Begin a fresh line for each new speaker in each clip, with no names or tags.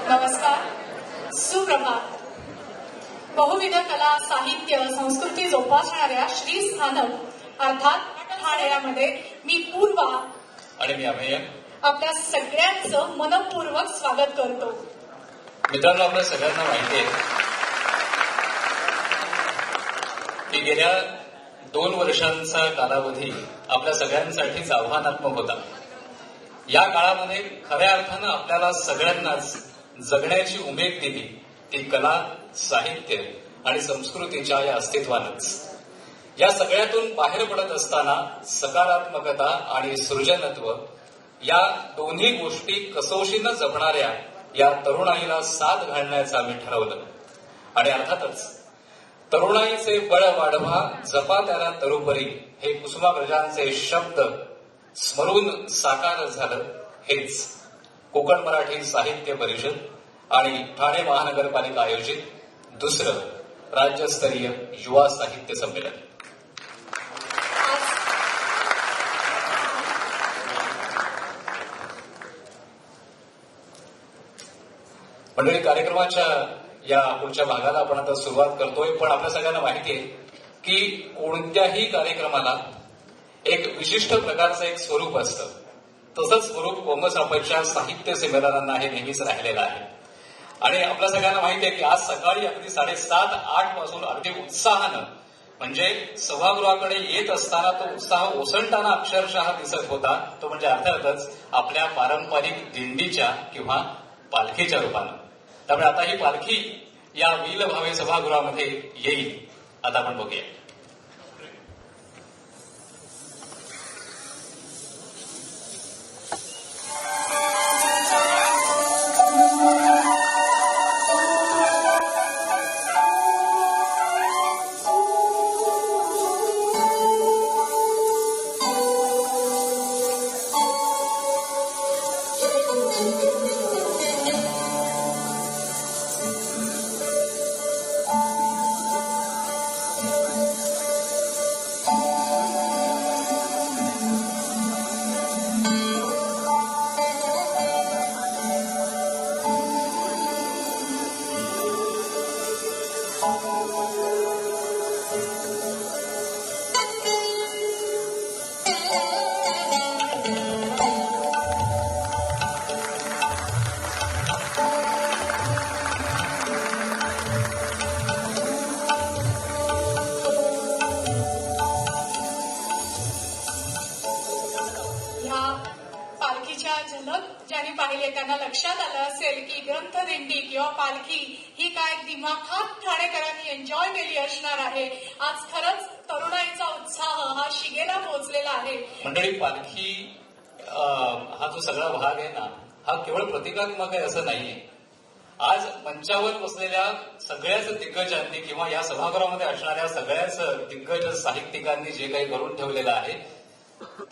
नमस्कार, सुप्रभात. बहुविध कला, साहित्य, संस्कृती जोपासणाऱ्या श्री स्थानक अर्थात ठाण्यामध्ये मी पूर्वा
आणि मी अभय
आपल्या सगळ्यांचं मनपूर्वक स्वागत करतो.
मित्रांनो, आपल्या सगळ्यांना माहिती आहे की गेल्या 2 वर्षांचा कालावधी आपल्या सगळ्यांसाठीच आव्हानात्मक होता. या काळामध्ये खऱ्या अर्थानं आपल्याला सगळ्यांनाच जगण्याची उमेद दिली ती कला, साहित्य आणि संस्कृतीच्या या अस्तित्वानंच. या सगळ्यातून बाहेर पडत असताना सकारात्मकता आणि सृजनत्व या दोन्ही गोष्टी कसोशीनं जपणाऱ्या या तरुणाईला साथ घालण्याचं आम्ही ठरवलं. आणि अर्थातच तरुणाईचे बळ वाढवा, जपा त्याला तरुपरी हे कुसुमाग्रजांचे शब्द स्मरून साकार झालं. हेच कोकण मराठी साहित्य परिषद आणि ठाणे महानगरपालिका आयोजित 2रं राज्यस्तरीय युवा साहित्य संमेलन. मंडळी, कार्यक्रमाच्या या पुढच्या भागाला आपण आता सुरुवात करतोय. पण आपल्या सगळ्यांना माहिती आहे की कोणत्याही कार्यक्रमाला एक विशिष्ट प्रकारचं एक स्वरूप असतं. तसंच स्वरूप कोमसापच्या साहित्य संमेलनांना हे नेहमीच राहिलेलं आहे. आणि आपल्या सगळ्यांना माहिती आहे की आज सकाळी अगदी 7:30-8 पासून अगदी उत्साहानं म्हणजे सभागृहाकडे येत असताना तो उत्साह ओसंडताना अक्षरशः दिसत होता. तो म्हणजे अर्थातच आपल्या पारंपरिक दिंडीच्या किंवा पालखीच्या रूपानं. त्यामुळे आता ही पालखी या वील भावे सभागृहामध्ये येईल. आता आपण बघूया.
ज्यांनी पाहिले त्यांना लक्षात आलं असेल की ग्रंथदिंडी किंवा पालखी ही काय दिमाखात ठाणेकरांनी एन्जॉय केली असणार आहे. आज खरंच तरुणाईचा उत्साह हा शिगेला पोहोचलेला आहे.
मंडळी, पालखी हा जो सगळा भाग आहे ना, हा केवळ प्रतिकात्मक आहे असं नाहीये. आज मंचावर बसलेल्या सगळ्याच दिग्गजांनी किंवा या सभागृहामध्ये असणाऱ्या सगळ्याच दिग्गज साहित्यिकांनी जे काही करून ठेवलेलं आहे,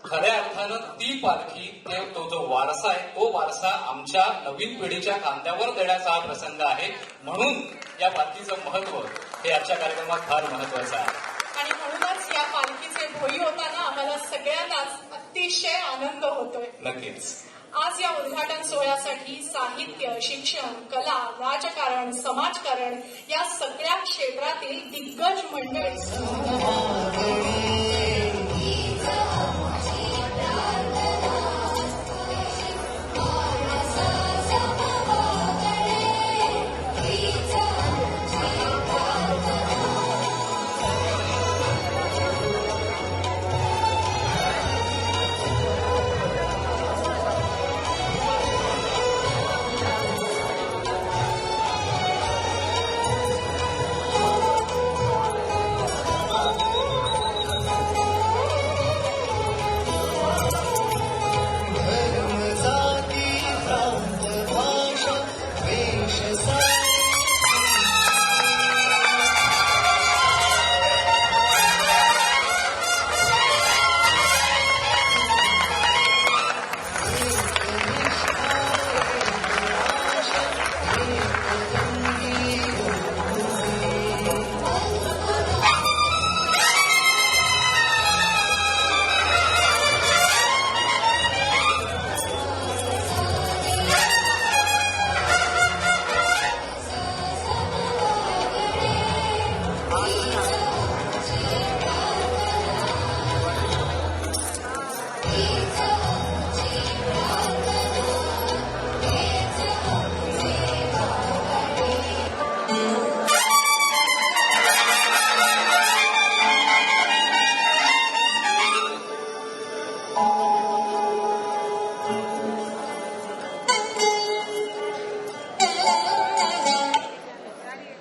खऱ्या अर्थानं ती पालखी तो जो वारसा आहे तो वारसा आमच्या नवीन पिढीच्या खांद्यावर देण्याचा हा प्रसंग आहे. म्हणून या पालखीचं महत्व हे आजच्या कार्यक्रमात फार महत्वाचं आहे.
आणि म्हणूनच या पालखीचे भोई होताना आम्हाला सगळ्यांनाच अतिशय आनंद होतोय.
नक्कीच.
आज या उद्घाटन सोहळ्यासाठी साहित्य, शिक्षण, कला, राजकारण, समाजकारण या सगळ्या क्षेत्रातील दिग्गज मंडळी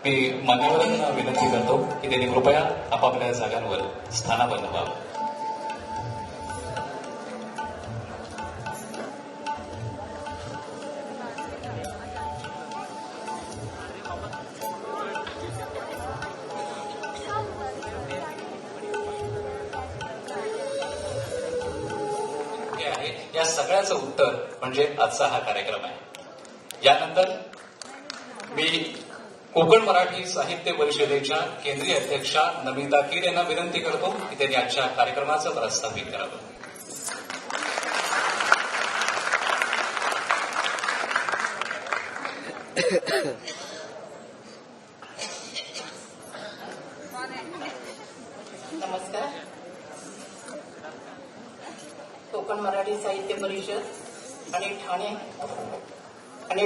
मी मान्यवरांना विनंती करतो की त्यांनी कृपया आपापल्या जागांवर स्थानापन्न व्हावं. हे आहे या सगळ्याचं उत्तर म्हणजे आजचा हा कार्यक्रम आहे. यानंतर मी कोकण मराठी साहित्य परिषदेच्या केंद्रीय अध्यक्षा नमिता कीर यांना विनंती करतो की त्यांनी आजच्या कार्यक्रमाचं प्रस्थापित करावं.
नमस्कार. कोकण मराठी साहित्य परिषद आणि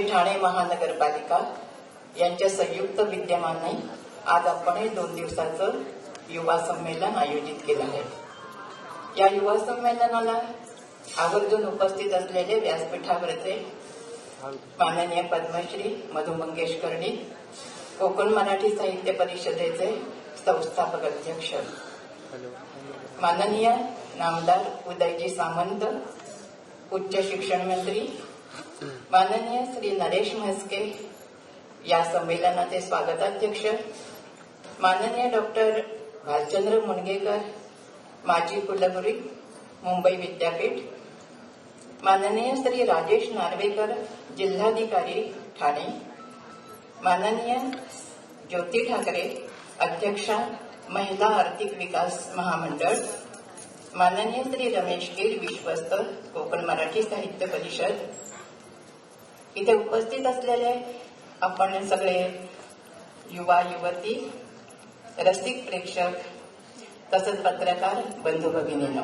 ठाणे महानगरपालिका यांच्या संयुक्त विद्यमाने आज आपण हे 2 दिवसाचं युवा संमेलन आयोजित केलं आहे. या युवा संमेलनाला आवर्जून उपस्थित असलेले व्यासपीठावरचे माननीय पद्मश्री मधु मंगेश कर्णिक, कोकण मराठी साहित्य परिषदेचे संस्थापक अध्यक्ष माननीय नामदार उदयजी सामंत, उच्च शिक्षण मंत्री माननीय श्री नरेश म्हस्के, या संमेलनाचे स्वागताध्यक्ष माननीय डॉक्टर भालचंद्र मुनगेकर, माजी कुलगुरू मुंबई विद्यापीठ, माननीय श्री राजेश नार्वेकर, जिल्हाधिकारी ठाणे, माननीय ज्योती ठाकरे, अध्यक्षा महिला आर्थिक विकास महामंडळ, माननीय श्री रमेश कीर, विश्वस्त, कोकण मराठी साहित्य परिषद. इथे उपस्थित असलेले आपण सगळे युवा युवती, रसिक प्रेक्षक तसंच पत्रकार बंधू भगिनींनो,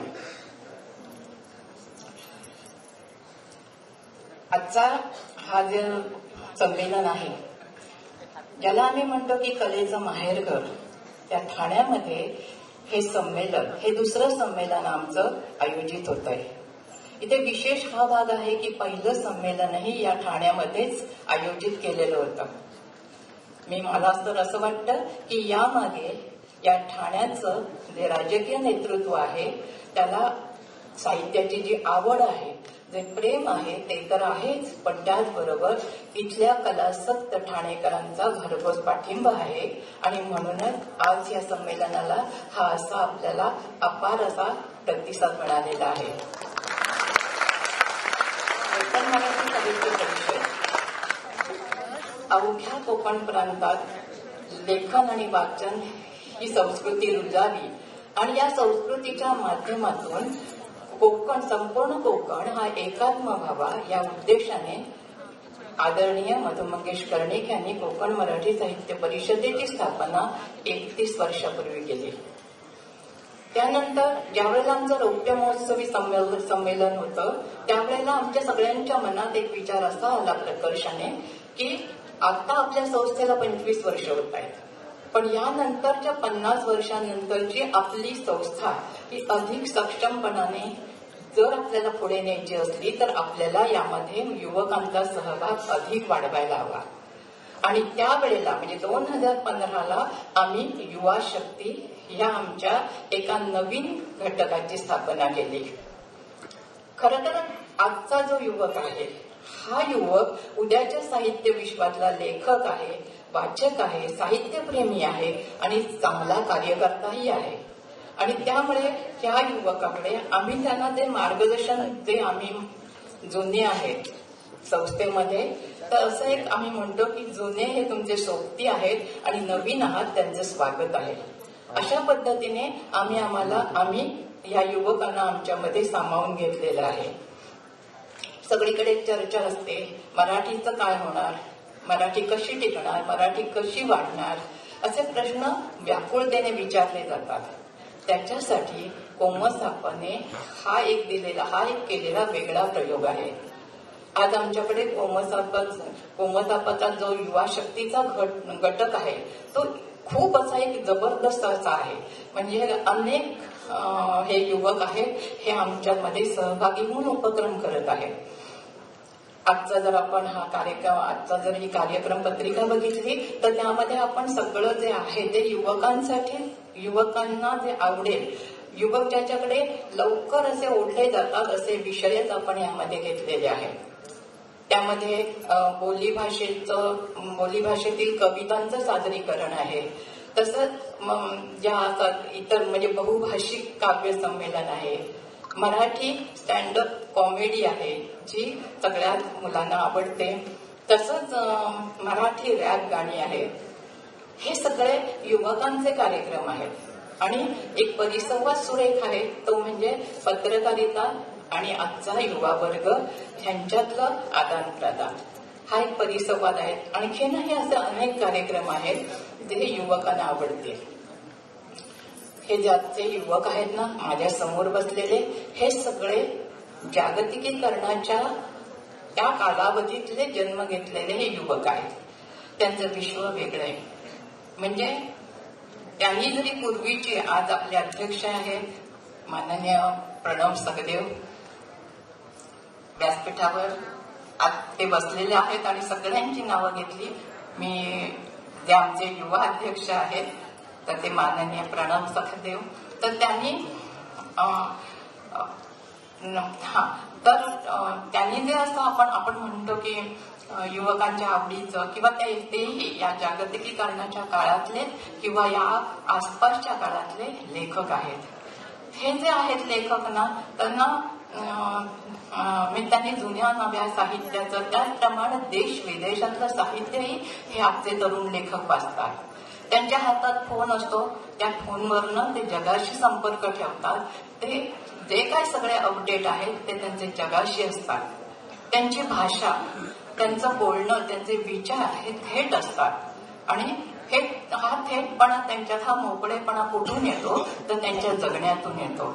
आजचा हा जे संमेलन आहे ज्याला आम्ही म्हणतो की कलेचं माहेरघर, त्या ठाण्यामध्ये हे संमेलन, हे दुसरं संमेलन आमचं आयोजित होत आहे. इथे विशेष हा भाग आहे की पहिलं संमेलनही या ठाण्यामध्येच आयोजित केलेलं होतं. मला तर असं वाटतं की यामागे या ठाण्याचं जे राजकीय नेतृत्व आहे, त्याला साहित्याची जी आवड आहे, जे प्रेम आहे ते तर आहेच, पण त्याचबरोबर इथल्या कलासक्त ठाणेकरांचा भरघोस पाठिंबा आहे. आणि म्हणूनच आज या संमेलनाला हा असा आपल्याला अपार असा प्रतिसाद मिळालेला आहे. कोकण मराठी साहित्य परिषद अवघ्या कोकण प्रांतात लेखन आणि वाचन ही संस्कृती रुजावी आणि या संस्कृतीच्या माध्यमातून कोकण, संपूर्ण कोकण हा एकात्म व्हावा, या उद्देशाने आदरणीय मधु मंगेश कर्णिक यांनी कोकण मराठी साहित्य परिषदेची स्थापना 31 वर्षापूर्वी केली. त्यानंतर ज्यावेळेला आमचं रौप्य महोत्सवी संमेलन होतं, त्यावेळेला आमच्या सगळ्यांच्या मनात एक विचार असा आला प्रकर्षाने की आता आपल्या संस्थेला 25 वर्ष होत आहेत, पण यानंतरच्या 50 वर्षांनंतरची आपली संस्था ही अधिक सक्षमपणाने जर आपल्याला पुढे न्यायची असली तर आपल्याला यामध्ये युवकांचा सहभाग अधिक वाढवायला हवा. आणि त्यावेळेला म्हणजे 2015ला आम्ही युवा शक्ती या आमच्या एका नवीन घटकाची स्थापना केली. खरं तर आजचा जो युवक आहे, हा युवक उद्याच्या साहित्य विश्वातला लेखक आहे, वाचक आहे, साहित्यप्रेमी आहे आणि चांगला कार्यकर्ताही आहे. आणि त्यामुळे त्या युवकाकडे आम्ही त्यांना ते मार्गदर्शन, जे आम्ही जुने आहेत संस्थेमध्ये, तर असं एक आम्ही म्हणतो की जुने हे तुमचे सोबती आहेत आणि नवीन आहात त्यांचं स्वागत आहे. अशा पद्धतीने आम्ही या युवकांना आमच्यामध्ये सामावून घेतलेलं आहे. सगळीकडे चर्चा असते, मराठीचं काय होणार, मराठी कशी टिकणार, मराठी कशी वाढणार, असे प्रश्न व्याकुळतेने विचारले जातात. त्याच्यासाठी कोमसापाने हा एक केलेला वेगळा प्रयोग आहे. आज आमच्याकडे कोमसापाचा जो युवा शक्तीचा घटक आहे तो खूप असा एक जबरदस्त असा आहे. म्हणजे अनेक हे युवक आहेत, हे आमच्यामध्ये सहभागी होऊन उपक्रम करत आहेत. आजचा जर आपण हा कार्यक्रम आजचा जर ही कार्यक्रम पत्रिका बघितली तर त्यामध्ये आपण सगळं जे आहे ते युवकांना जे आवडेल, युवक ज्याच्याकडे लवकर असे ओढले जातात असे विषयच आपण यामध्ये घेतलेले आहेत. त्यामध्ये बोलीभाषेतील कवितांचं सादरीकरण आहे. तसंच ज्या इतर म्हणजे बहुभाषिक काव्य संमेलन आहे, मराठी स्टँडअप कॉमेडी आहे जी सगळ्याच मुलांना आवडते. तसंच मराठी रॅप गाणी आहेत. हे सगळे युवकांचे कार्यक्रम आहेत आणि एक परिसंवाद सुरेख आहे तो म्हणजे पत्रकारिता आणि आजचा युवा वर्ग ह्यांच्यातलं आदान प्रदान हा एक परिसंवाद आहे. आणखीनही असे अनेक कार्यक्रम आहेत जे युवकांना आवडतील. हे जे आजचे युवक आहेत ना माझ्या समोर बसलेले, हे सगळे जागतिकीकरणाच्या त्या कालावधीतले जन्म घेतलेले हे युवक आहेत. त्यांचं विश्व वेगळं आहे. म्हणजे त्यांनी जरी पूर्वीचे आज आपले अध्यक्ष आहेत माननीय प्रणव सखदेव व्यासपीठावर आज ते बसलेले आहेत आणि सगळ्यांची नावं घेतली. मी जे आमचे युवा अध्यक्ष आहेत तर ते माननीय प्रणव सखदेव, तर त्यांनी त्यांनी जे असं आपण म्हणतो की युवकांच्या आवडीचं किंवा तेही या जागतिकीकरणाच्या काळातले किंवा या आसपासच्या काळातले लेखक आहेत. हे जे आहेत लेखक ना त्यांना त्यांनी जुन्या नव्या साहित्याचं त्याचप्रमाणे देश विदेशातलं साहित्यही हे आजचे तरुण लेखक वाचतात. त्यांच्या हातात फोन असतो, त्या फोनवरनं ते जगाशी संपर्क ठेवतात. ते जे काय सगळे अपडेट आहेत ते त्यांचे जगाशी असतात. त्यांची भाषा, त्यांचं बोलणं, त्यांचे विचार हे थेट असतात आणि हा थेटपणा त्यांच्यात हा मोकळेपणा कुठून येतो तर त्यांच्या जगण्यातून येतो.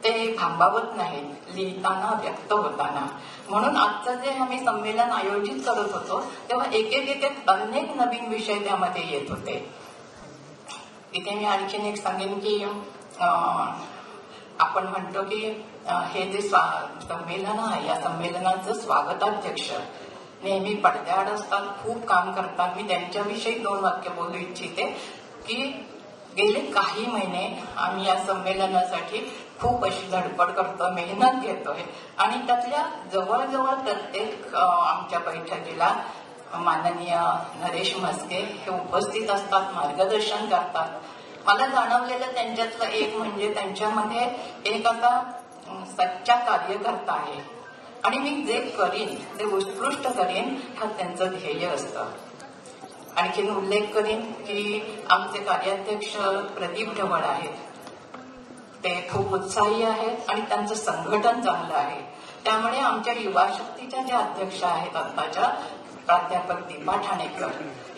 ते थांबावत नाही लिहिताना, व्यक्त होताना. म्हणून आजचं जे आम्ही संमेलन आयोजित करत होतो तेव्हा एक अनेक नवीन विषय त्यामध्ये येत होते. इथे मी आणखीन एक सांगेन की आपण म्हणतो की हे जे संमेलन आहे या संमेलनाचं स्वागताध्यक्ष नेहमी पडद्याआड असतात, खूप काम करतात. मी त्यांच्याविषयी 2 वाक्य बोलू इच्छिते की गेले काही महिने आम्ही या संमेलनासाठी खूप अशी धडपड करतो, मेहनत घेतोय आणि त्यातल्या जवळजवळ प्रत्येक आमच्या बैठकीला माननीय नरेश म्हस्के हे उपस्थित असतात, मार्गदर्शन करतात. मला जाणवलेलं त्यांच्यातलं एक म्हणजे त्यांच्यामध्ये एक असा सच्चा कार्यकर्ता आहे आणि मी जे करीन ते उत्कृष्ट करीन हा त्यांचं ध्येय असतं. आणखीन उल्लेख करीन की आमचे कार्याध्यक्ष प्रदीप ढवळ आहेत. ते खूप उत्साही आहेत आणि त्यांचं संघटन चांगलं आहे. त्यामुळे आमच्या युवा शक्तीच्या ज्या अध्यक्ष आहेत आत्ताच्या प्राध्यापक दीपा ठाणेकर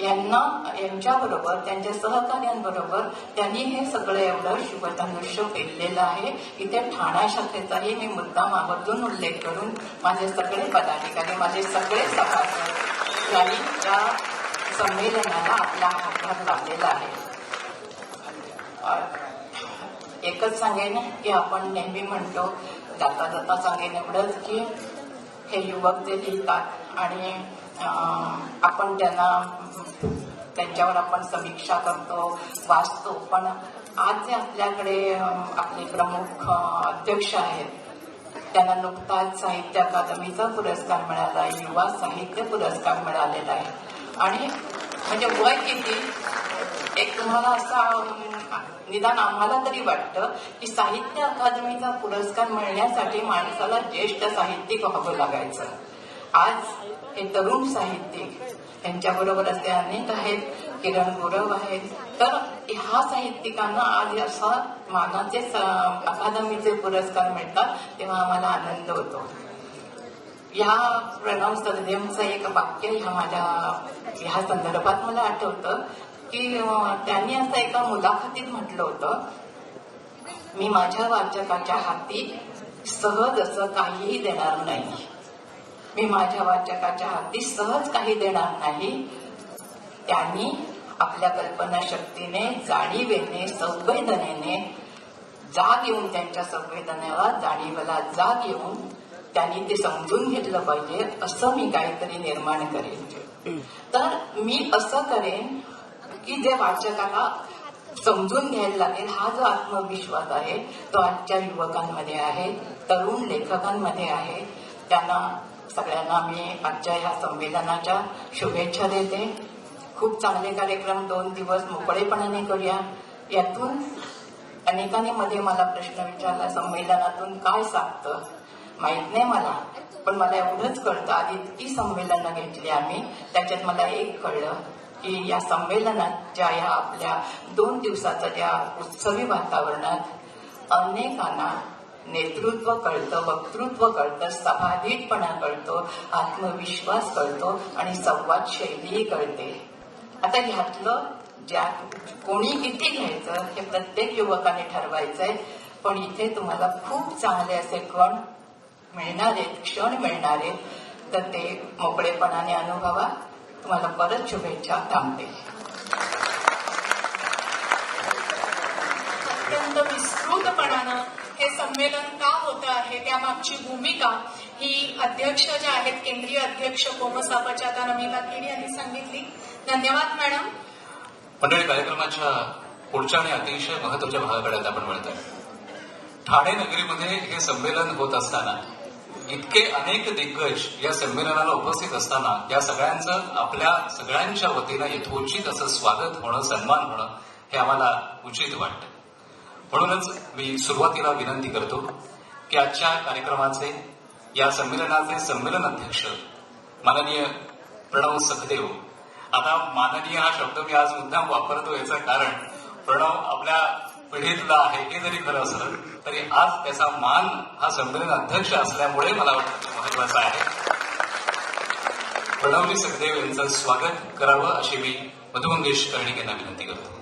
यांच्याबरोबर त्यांच्या सहकार्यांबरोबर त्यांनी हे सगळं एवढं शुभधनुष्य पेरलेलं आहे. इथे ठाणा शाखेचाही मी मुद्दाम आवर्जून उल्लेख करून माझे सगळे पदाधिकारी, माझे सगळे सभासद यांनी या संमेलनाला आपला हातभार लावलेला आहे. एकच सांगेन की आपण नेहमी म्हणतो, जाता जाता सांगेन एवढंच की हे युवक जे लिहितात आणि आपण त्यांच्यावर आपण समीक्षा करतो, वाचतो, पण आज जे आपल्याकडे आपले प्रमुख अध्यक्ष आहेत त्यांना नुकताच साहित्य अकादमीचा पुरस्कार मिळाला, युवा साहित्य पुरस्कार मिळालेला आहे. आणि म्हणजे वय किती एक तुम्हाला असा निदान आम्हाला तरी वाटतं की साहित्य अकादमीचा पुरस्कार मिळण्यासाठी माणसाला ज्येष्ठ साहित्यिक व्हावं लागायचं. आज हे तरुण साहित्यिक यांच्याबरोबर असे अनेक आहेत, किरण गुरव आहेत. तर ह्या साहित्यिकांना आज असा मानाचे अकादमीचे पुरस्कार मिळतात तेव्हा आम्हाला आनंद होतो. ह्या प्रणव सखदेवचं एक वाक्य ह्या संदर्भात मला आठवतं की त्यांनी असं एका मुलाखतीत म्हटलं होतं, मी माझ्या वाचकाच्या हाती सहज असं काहीही देणार नाही. मी माझ्या वाचकाच्या हाती सहज काही देणार नाही. त्यांनी आपल्या कल्पनाशक्तीने, जाणीवेने, संवेदनेने जाग येऊन, त्यांच्या संवेदनेला, जाणीवेला जाग येऊन त्यांनी ते समजून घेतलं पाहिजे असं मी काहीतरी निर्माण करेन. तर मी असं करेन की जे वाचकाला समजून घ्यायला लागेल, हा जो आत्मविश्वास आहे तो आजच्या युवकांमध्ये आहे, तरुण लेखकांमध्ये आहे. त्यांना सगळ्यांना मी आजच्या ह्या संमेलनाच्या शुभेच्छा देते. खूप चांगले कार्यक्रम 2 दिवस मोकळेपणाने करूया. यातून अनेकांनी मध्ये मला प्रश्न विचारला, संमेलनातून काय साधतं माहित नाही मला, पण मला एवढंच कळतं, आधी इतकी संमेलनं घेतली आम्ही, त्याच्यात मला एक कळलं की या संमेलनात ज्या या आपल्या 2 दिवसाच्या ज्या उत्सवी वातावरणात अनेकांना नेतृत्व कळतं, वक्तृत्व कळतं, सभाधीटपणा कळतो, आत्मविश्वास कळतो आणि संवाद शैलीही कळते. आता ह्यातलं ज्या कोणी किती घ्यायचं हे प्रत्येक युवकाने ठरवायचंय, पण इथे तुम्हाला खूप चांगले असे क्षण मिळणार आहेत, तर ते मोकळेपणाने अनुभवा. तुम्हाला परत शुभेच्छा. थांबते.
अत्यंत विस्तृतपणानं हे संमेलन का होतं आहे त्यामागची भूमिका ही अध्यक्ष ज्या आहेत, केंद्रीय अध्यक्ष कोमसापच्या आता नमिता केडी यांनी सांगितली. धन्यवाद मॅडम.
मंडळी, कार्यक्रमाच्या पुढच्या आणि अतिशय महत्वाच्या भागाकडे आता आपण वळतोय. ठाणे नगरीमध्ये हे संमेलन होत असताना इतके अनेक दिग्गज या संमेलनाला उपस्थित असताना या सगळ्यांचं आपल्या सगळ्यांच्या वतीनं यथोचित असं स्वागत होणं, सन्मान होणं हे आम्हाला उचित वाटतं. म्हणूनच मी सुरुवातीला विनंती करतो की आजच्या कार्यक्रमाचे, या संमेलनाचे संमेलन अध्यक्ष माननीय प्रणव सखदेव. आता माननीय हा शब्द मी आज मुद्दाम वापरतो, याचं कारण प्रणव आपल्या पिढीतला आहे हे जरी खरं असलं तरी आज त्याचा मान हा संमेलन अध्यक्ष असल्यामुळे मला वाटतं महत्वाचा आहे. प्रणवजी सखदेव यांचं स्वागत करावं अशी मी मधुमंगेश कर्णिक यांना विनंती करतो.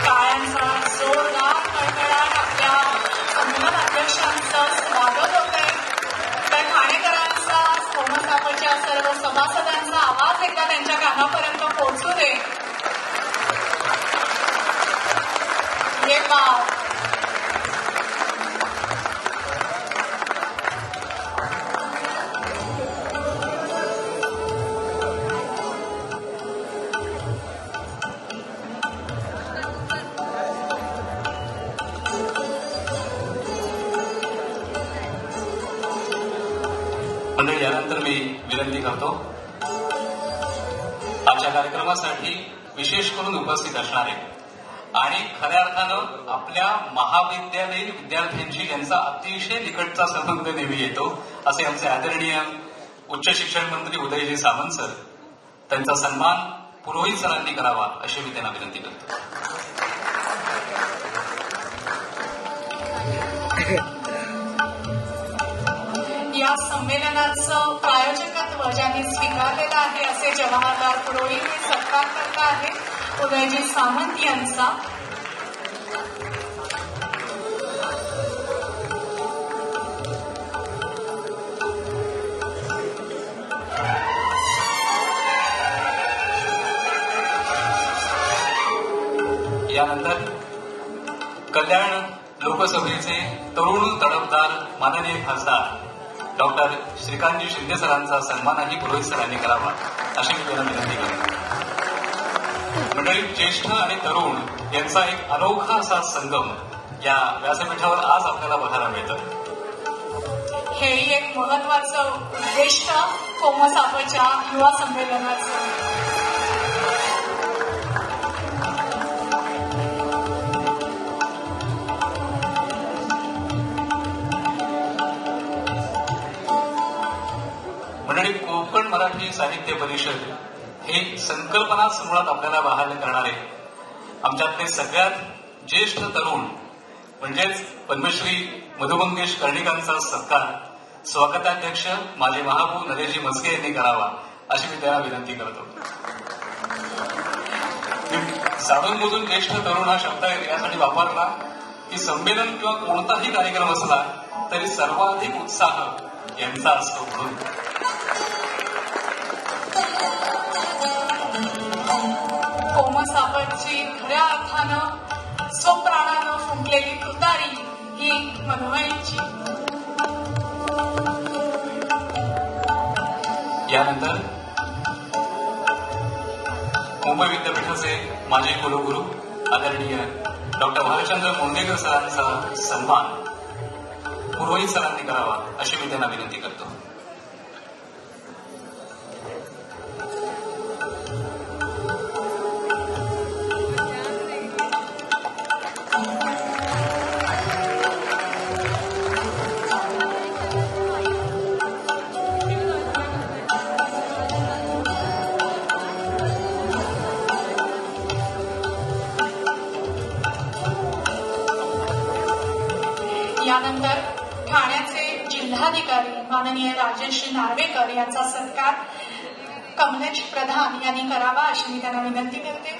टाळ्यांचा जोरदार कडकडाट आपल्या संमेलन अध्यक्षांचं स्वागत होतंय. तर ठाणेकरांचा, कोमसापच्या सर्व सभासदांचा आवाज एकदा त्यांच्या कानापर्यंत पोहोचू दे. ये बात.
मंडळी, यानंतर मी विनंती करतो आजच्या कार्यक्रमासाठी विशेष करून उपस्थित असणारे आणि खऱ्या अर्थानं आपल्या महाविद्यालयीन विद्यार्थ्यांशी यांचा अतिशय निकटचा संबंध नेहमी येतो असे आमचे आदरणीय उच्च शिक्षण मंत्री उदयजी सामंत सर, त्यांचा सन्मान पुरोहित सरांनी करावा अशी मी त्यांना विनंती करतो.
या संमेलनाचं प्रायोजकत्व ज्यांनी स्वीकारलेलं आहे असे जवाहरलाल पुरोहित हे सत्कार करत आहेत उदयजी सामंत यांचा.
यानंतर कल्याण लोकसभेचे तरुण तडफदार माननीय खासदार डॉक्टर श्रीकांतजी शिंदे सरांचा सन्मानही पुरोहित सरांनी करावा अशी मी त्यांना विनंती करतो. मंडळी, ज्येष्ठ आणि तरुण यांचा एक अनोखा असा संगम या व्यासपीठावर आज आपल्याला बघायला मिळतं.
हेही एक महत्वाचं उद्दिष्ट कोमसापच्या युवा संमेलनाचं.
मंडळी, कोकण मराठी साहित्य परिषद हे संकल्पनाच मुळात आपल्याला बहाल करणारे आमच्यातले सगळ्यात ज्येष्ठ तरुण म्हणजेच पद्मश्री मधुमंगेश कर्णिकांचा सत्कार स्वागताध्यक्ष माझे महापौर नरेशजी म्हस्के यांनी करावा अशी मी त्यांना विनंती करतो. साधून बोलून ज्येष्ठ तरुण हा शब्द यासाठी वापरला की संमेलन किंवा कोणताही कार्यक्रम असला तरी सर्वाधिक उत्साह यांचा असतो. म्हणून
कोमसापटची खऱ्या अर्थानं स्वप्राणानं फुंकलेली तुतारी ही मनोहरीची.
यानंतर मुंबई विद्यापीठाचे माजी कुलगुरू आदरणीय डॉक्टर भालचंद्र मोंडेकर सरांचा सन्मान पुरोहित सरांनी करावा अशी मी त्यांना विनंती करतो.
यानंतर ठाण्याचे जिल्हाधिकारी माननीय राजेश नार्वेकर यांचा सत्कार कमलेश प्रधान यांनी करावा अशी मी त्यांना विनंती करते.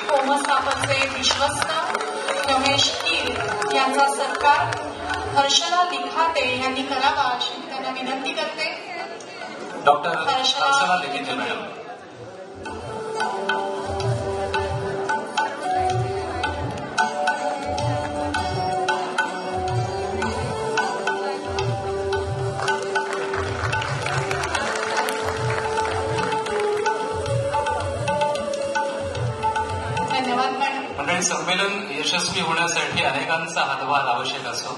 कोमसापचे विश्वस्त रमेश कीर यांचा सत्कार हर्षला लिखाटे यांनी करावा अशी मी त्यांना विनंती करते.
Doctor Harshala Likhate madam.
धन्यवाद मॅडम.
मंडळी, संमेलन यशस्वी होण्यासाठी अनेकांचा हातभार आवश्यक असतो.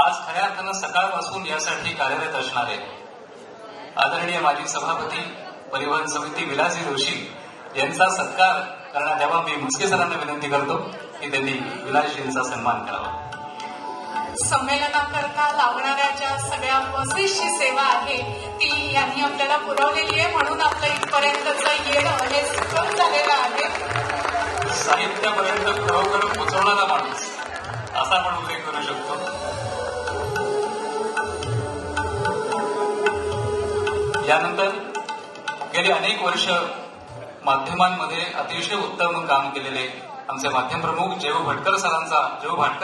आज खऱ्या अर्थानं सकाळपासून यासाठी कार्यरत असणारे आदरणीय माजी सभापती परिवहन समिती विलासजी जोशी यांचा सत्कार करण्यात यावा. मी म्हस्के सरांना विनंती करतो की त्यांनी विलासजींचा सन्मान करावा.
संमेलनाकरता लागणाऱ्या ज्या सगळ्या बसेसची सेवा आहे ती यांनी आपल्याला पुरवलेली आहे, म्हणून आपलं इथपर्यंतचं येणं हे सुखद झालेलं आहे.
साहित्यापर्यंत खरोखर पोचवणारा माणूस असा आपण उल्लेख करू शकतो. यानंतर गेली अनेक वर्ष माध्यमांमध्ये अतिशय उत्तम काम केलेले आमचे माध्यम प्रमुख जेव भाटकर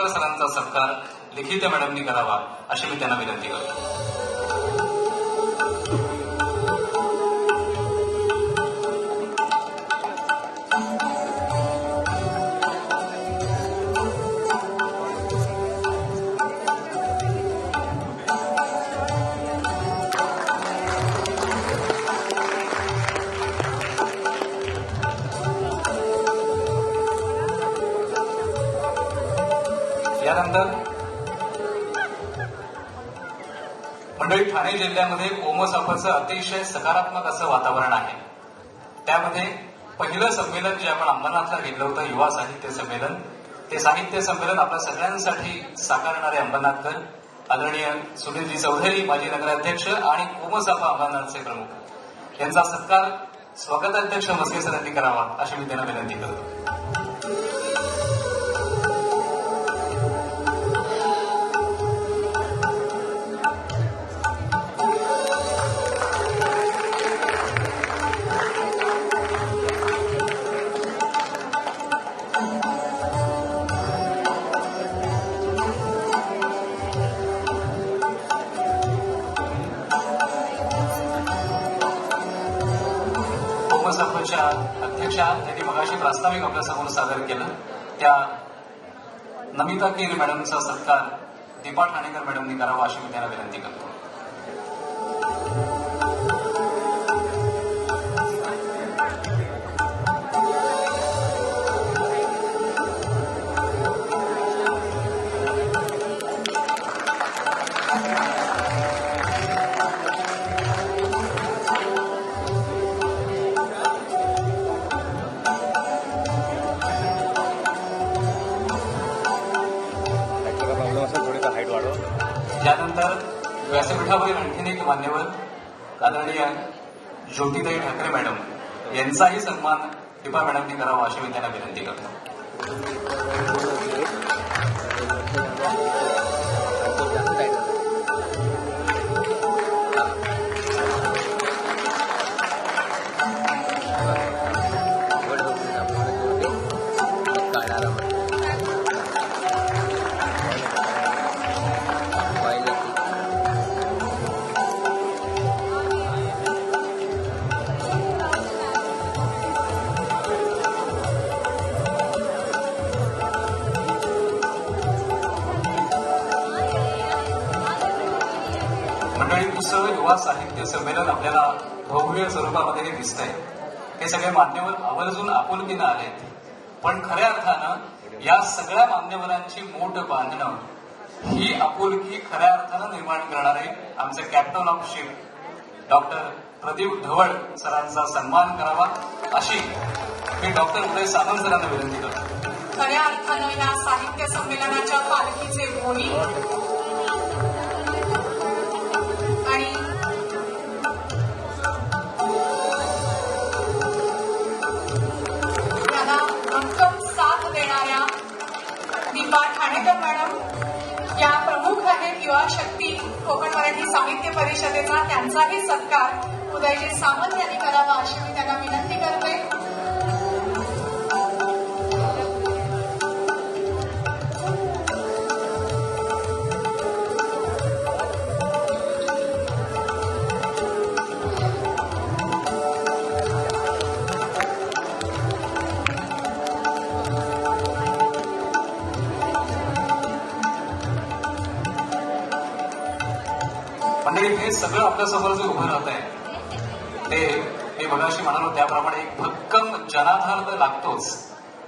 सरांचा सत्कार लिखित मॅडमनी करावा अशी मी त्यांना विनंती करतो. यानंतर मंडळी, ठाणे जिल्ह्यामध्ये कोमसापचं अतिशय सकारात्मक असं वातावरण आहे. त्यामध्ये पहिलं संमेलन जे आपण अंबरनाथला घेतलं होतं, युवा साहित्य संमेलन, ते साहित्य संमेलन आपल्या सगळ्यांसाठी साकारणारे अंबरनाथकर आदरणीय सुनीलजी चौधरी माजी नगराध्यक्ष आणि कोमसापा अंबरनाथचे प्रमुख यांचा सत्कार स्वागताध्यक्ष म्हस्के सरांनी करावा अशी मी त्यांना विनंती करतो. कोमसापच्या अध्यक्षा यांनी मगाशी प्रास्ताविक आपल्यासमोर सादर केलं. त्या नमिता कीर मॅडमचा सत्कार दीपा ठाणेकर मॅडमनी करावा अशी मी त्यांना विनंती करतो. त्यानंतर पीठावरील आणखीन एक मान्यवर आदरणीय ज्योतिताई ठाकरे मॅडम यांचाही सन्मान दीपा मॅडमनी करावा अशी मी त्यांना विनंती करतो. मंडळी, उत्सव युवा साहित्य संमेलन आपल्याला भव्य स्वरूपामध्ये दिसतंय. हे सगळे मान्यवर आवर्जून आपुलकीनं आलेत, पण खऱ्या अर्थानं या सगळ्या मान्यवरांची मोठ बांधणं ही आपुलकी खऱ्या अर्थानं निर्माण करणारे आमचे captain of ship doctor Pradeep Dhawal सरांचा सन्मान करावा अशी मी डॉक्टर उदय सामंत सरांना विनंती करतो.
खऱ्या अर्थानं या साहित्य संमेलनाच्या पालखीचे भोई आणि त्यांना भक्कम साथ देणाऱ्या दीपा ठाणेकर मॅडम या प्रमुख आहेत युवा शक्ती कोकण मराठी साहित्य परिषदेचा. त्यांचाही सत्कार उदयजी सामंत यांनी करावा अशी मी त्यांना विनंती करते.
मंडळी, हे सगळं आपल्यासमोर जे उभं राहत आहे ते मी मगाशी म्हणालो त्याप्रमाणे एक भक्कम जनाधार तर लागतोच,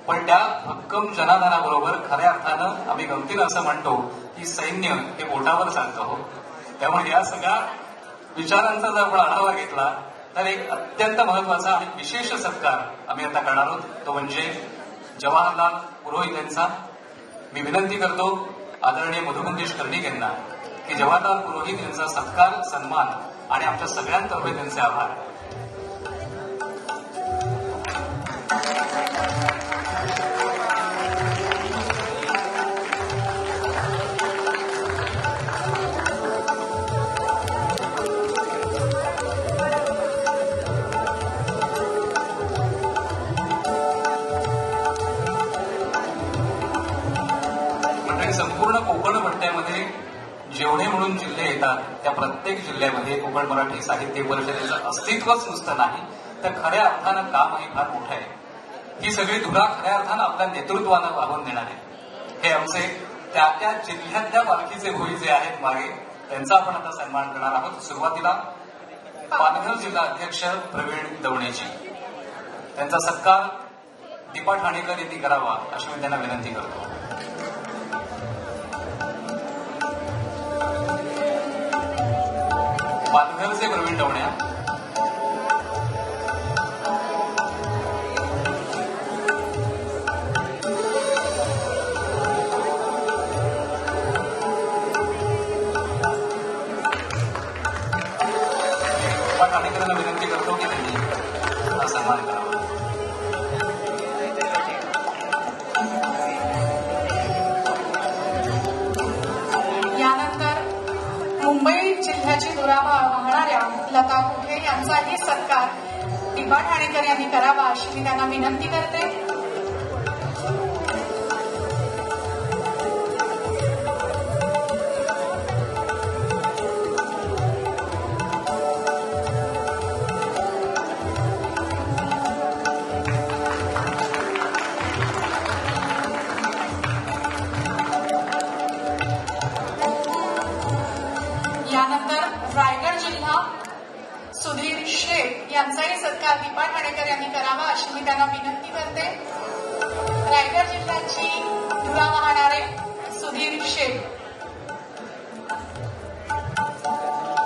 पण त्या भक्कम जनाधाराबरोबर खऱ्या अर्थानं आम्ही गमतीनं असं म्हणतो की सैन्य हे बोटावर चालतं हो. त्यामुळे या सगळ्या विचारांचा जर आपण आढावा घेतला तर एक अत्यंत महत्वाचा आणि विशेष सत्कार आम्ही आता करणार आहोत, तो म्हणजे जवाहरलाल पुरोहित यांचा. मी विनंती करतो आदरणीय मधुमंगेश कर्णिक यांना की जवाहरलाल पुरोहित यांचा सत्कार, सन्मान आणि आमच्या सगळ्यांतर्फे त्यांचे आभार. मंडळी, संपूर्ण कोकण पट्ट्यामध्ये जेवढे म्हणून जिल्हे येतात त्या प्रत्येक जिल्ह्यामध्ये कोकण मराठी साहित्य परिषदेचं अस्तित्वच नुसतं नाही तर खऱ्या अर्थानं कामही फार मोठं आहे. ही सगळी धुरा खऱ्या अर्थानं आपल्या नेतृत्वानं वाहून देणारे हे आमचे त्या त्या जिल्ह्यातल्या पालखीचे भोई जे आहेत मागे, त्यांचा आपण आता सन्मान करणार आहोत. सुरुवातीला पालघर जिल्हा अध्यक्ष प्रवीण दवणेजी, त्यांचा सत्कार दीपा ठाणेकर यांनी करावा अशी मी त्यांना विनंती करतो. पालघरचे प्रवीण दवण्या, ठाणेकरांना विनंती करतो की त्यांनी हा सन्मान करावा.
यानंतर मुंबई जिल्ह्याची धुरा वाहणाऱ्या लता कुठे यांचाही सत्कार दीपा ठाणेकर यांनी करावा अशी मी त्यांना विनंती करते. यानंतर रायगड जिल्हा सुधीर शेख यांचाही सत्कार दीपा ठाणेकर यांनी करावा अशी मी त्यांना विनंती करते. रायगड जिल्ह्याची धुरा वाहणारे सुधीर शेख.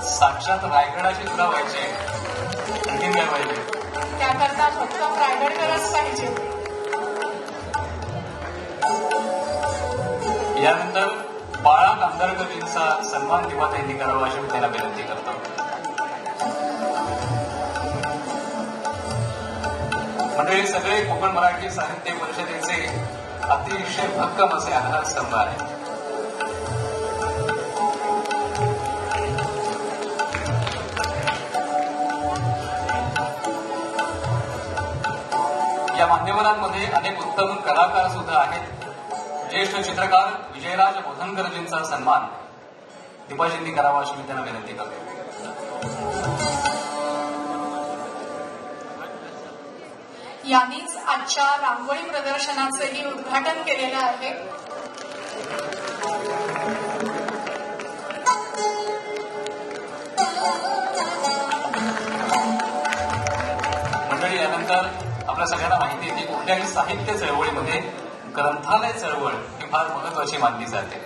साक्षात रायगडाची धुरा व्हायची, आणखीन काय पाहिजे?
त्याकरता फक्त रायगडकरच पाहिजे.
यानंतर बाळा कामदार सातारकरांचा सन्मान दिवाताईंनी करावा अशी मी त्यांना विनंती करतो. मंडळी, सगळे कोकण मराठी साहित्य परिषदेचे अतिशय भक्कम असे आधारस्तंभ आहे. या मान्यवरांमध्ये अनेक उत्तम कलाकार सुद्धा आहेत. ज्येष्ठ चित्रकार विजयराज बोधनकरजींचा सन्मान दीपाजींनी करावा अशी मी त्यांना विनंती करतो.
यांनीच आजच्या रांगोळी प्रदर्शनाचंही उद्घाटन केलेलं आहे.
मंडळी, यानंतर आपल्या सगळ्यांना माहिती आहे की कुठल्याही साहित्य चळवळीमध्ये ग्रंथालय चळवळ ही फार महत्वाची मानली जाते.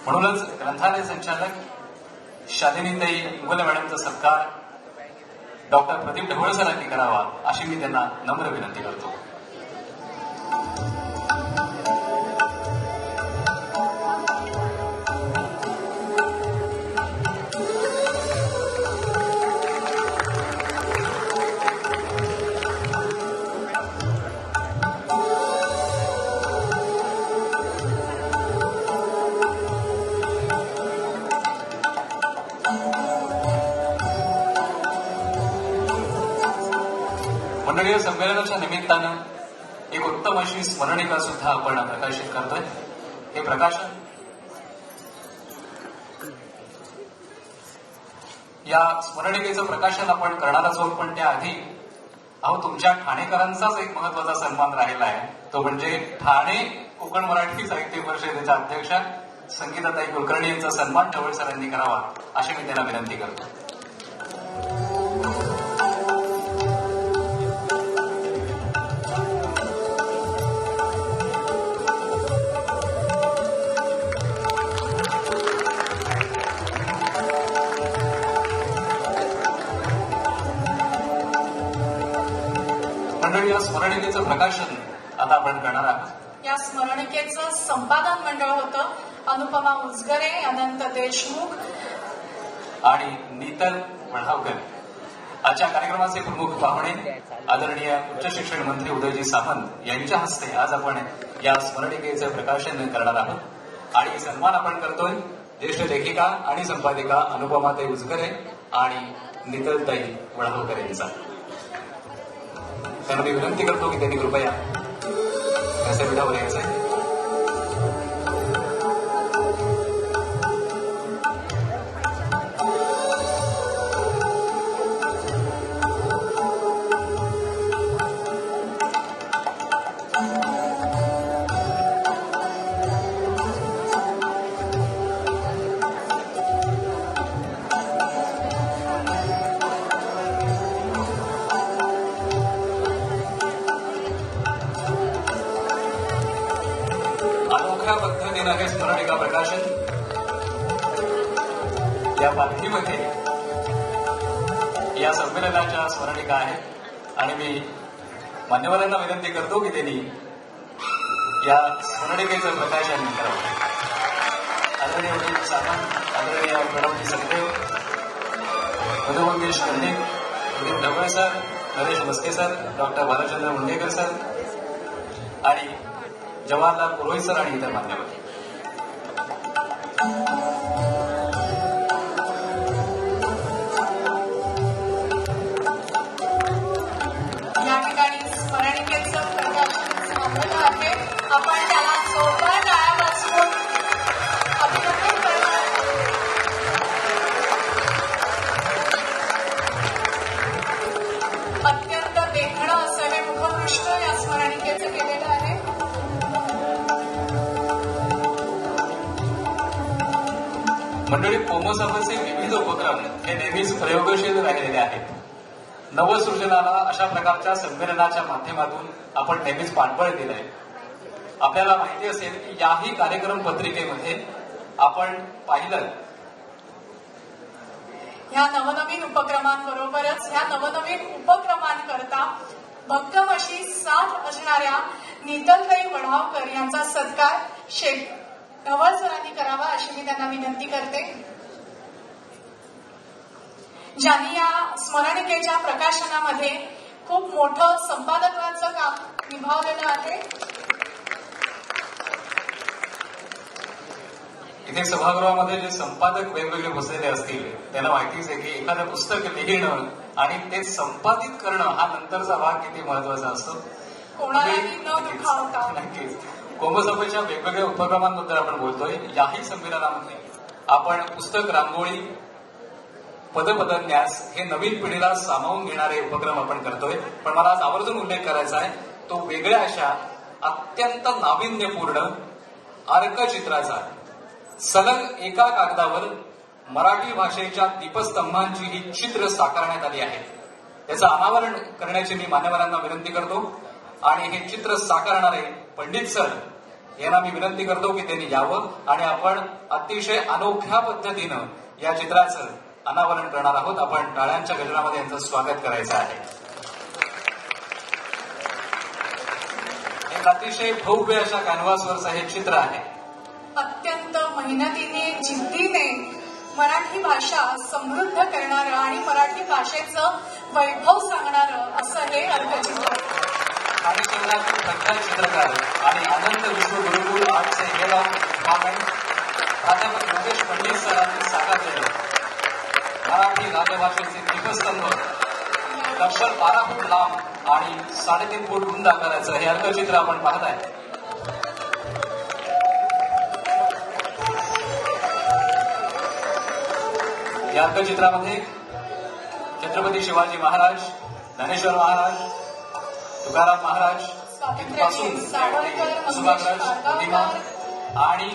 म्हणूनच ग्रंथालय संचालक शालिनीताई इंगोले मॅडमचा सत्कार डॉक्टर प्रदीप ढवळ सरांनी करावा अशी मी त्यांना नम्र विनंती करतो. मंडळीय संमेलनाच्या निमित्तानं एक उत्तम अशी स्मरणिका सुद्धा आपण प्रकाशित करतोय. हे प्रकाशन या स्मरणिकेचं प्रकाशन आपण करणारच आहोत, पण त्याआधी तुमच्या ठाणेकरांचाच एक महत्वाचा सन्मान राहिला आहे. तो म्हणजे ठाणे कोकण मराठी साहित्य परिषदेच्या अध्यक्षा संगीताताई कुलकर्णी यांचा सन्मान ढवळ सरांनी करावा अशी मी त्यांना विनंती करतो. मंडळी, या स्मरणिकेचं प्रकाशन आता आपण करणार आहोत.
या स्मरणिकेचं संपादन मंडळ होतं अनुपमा उजगरे, अनंत देशमुख
आणि नीतल वढावकर. आजच्या कार्यक्रमाचे प्रमुख पाहुणे आदरणीय उच्च शिक्षण मंत्री उदयजी सामंत यांच्या हस्ते आज आपण या स्मरणिकेचं प्रकाशन करणार आहोत. आणि सन्मान आपण करतोय ज्येष्ठ लेखिका आणि संपादिका अनुपमाताई उजगरे आणि नीतलताई वढावकर यांचा. त्यांना मी विनंती करतो की त्यांनी कृपया व्यासपीठावर यायचं आहे. अनोख्या पद्धतीनं हे स्मरणिका प्रकाशन या पालखीमध्ये या संमेलनाच्या स्मरणिका आहेत. आणि मी मान्यवरांना विनंती करतो की त्यांनी या स्मरणिकेचं प्रकाशन करावं. आदरणीय उदयजी सामंत, आदरणीय Pranavji Sakhdev, Madhumangesh Pandit, Pradeep Dhawal sir, Naresh Mhaske sir, doctor Bhalchandra Mundekar sir आणि जवाहरलाल पुरोहित सर आणि इतर मान्यवर.
या ठिकाणी स्मरणिकेचं प्रकाशन संपलं आहे. आपण त्याला जोरदार टाळ्या वाजवून अभिनंदन करणार. अत्यंत देखणं असं हे मुखपृष्ठ या स्मरणिकेचं केलेलं आहे.
मंडळी, पोमसभाचे विविध उपक्रम हे नेहमीच प्रयोगशील राहिलेले आहेत. नवसृजनाला अशा प्रकारच्या संमेलनाच्या माध्यमातून आपण नेहमीच पाठबळ दिलंय. आपल्याला माहिती असेल की याही कार्यक्रम पत्रिकेमध्ये आपण पाहिलं
ह्या नवनवीन उपक्रमांबरोबरच ह्या नवनवीन उपक्रमांकरता भक्कम अशी साथ असणाऱ्या नीतलताई वढावकर यांचा सत्कार नवल सरांनी करावा अशी मी त्यांना विनंती करते. ज्यांनी या स्मरणिकेच्या प्रकाशनामध्ये खूप मोठं संपादकाचं काम निभावलेलं आहे.
इथे सभागृहामध्ये जे संपादक वेगवेगळे बसलेले असतील त्यांना माहितीच आहे की एखादं पुस्तक लिहिणं आणि ते संपादित करणं हा नंतरचा भाग किती महत्वाचा असतो.
कोणालाही न दुखावता.
नक्कीच कोमसभेच्या वेगवेगळ्या उपक्रमांबद्दल आपण बोलतोय. याही संमेलनामध्ये आपण पुस्तक, रांगोळी, पदपदन्यास हे नवीन पिढीला सामावून घेणारे उपक्रम आपण करतोय. पण मला आज आवर्जून उल्लेख करायचा आहे तो वेगळ्या अशा अत्यंत नाविन्यपूर्ण अर्कचित्राचा. सलग एका कागदावर मराठी भाषेच्या दीपस्तंभांची ही चित्र साकारण्यात आली आहे. त्याचं अनावरण करण्याची मी मान्यवरांना विनंती करतो आणि हे चित्र साकारणारे पंडित सर यांना मी विनंती करतो की त्यांनी यावं आणि आपण अतिशय अनोख्या पद्धतीनं या चित्राचं अनावरण करणार आहोत. आपण टाळ्यांच्या गजरामध्ये यांचं स्वागत करायचं आहे. एक अतिशय भव्य अशा कॅनव्हासवरचं हे चित्र आहे.
अत्यंत मेहनतीने, जिद्दीने मराठी भाषा समृद्ध करणारं आणि मराठी भाषेचं वैभव सांगणारं असं हे अर्कचित्र.
ठाणे शहरातील प्रख्यात चित्रकार आणि आनंद विश्व गुरुकुल आर्टचे हेड ऑफ डिपार्टमेंट प्राध्यापक योगेश पंडित सरांनी साकारलेलं मराठी राजभाषेचे दीपस्तंभ तब्बल 12 फूट लांब आणि 3.5 फूट रुंद आकाराचं हे अर्कचित्र आपण पाहत आहे. या अर्कचित्रामध्ये छत्रपती शिवाजी महाराज, ज्ञानेश्वर महाराज, तुकाराम महाराज पासून सुभाषराज प्रतिमा आणि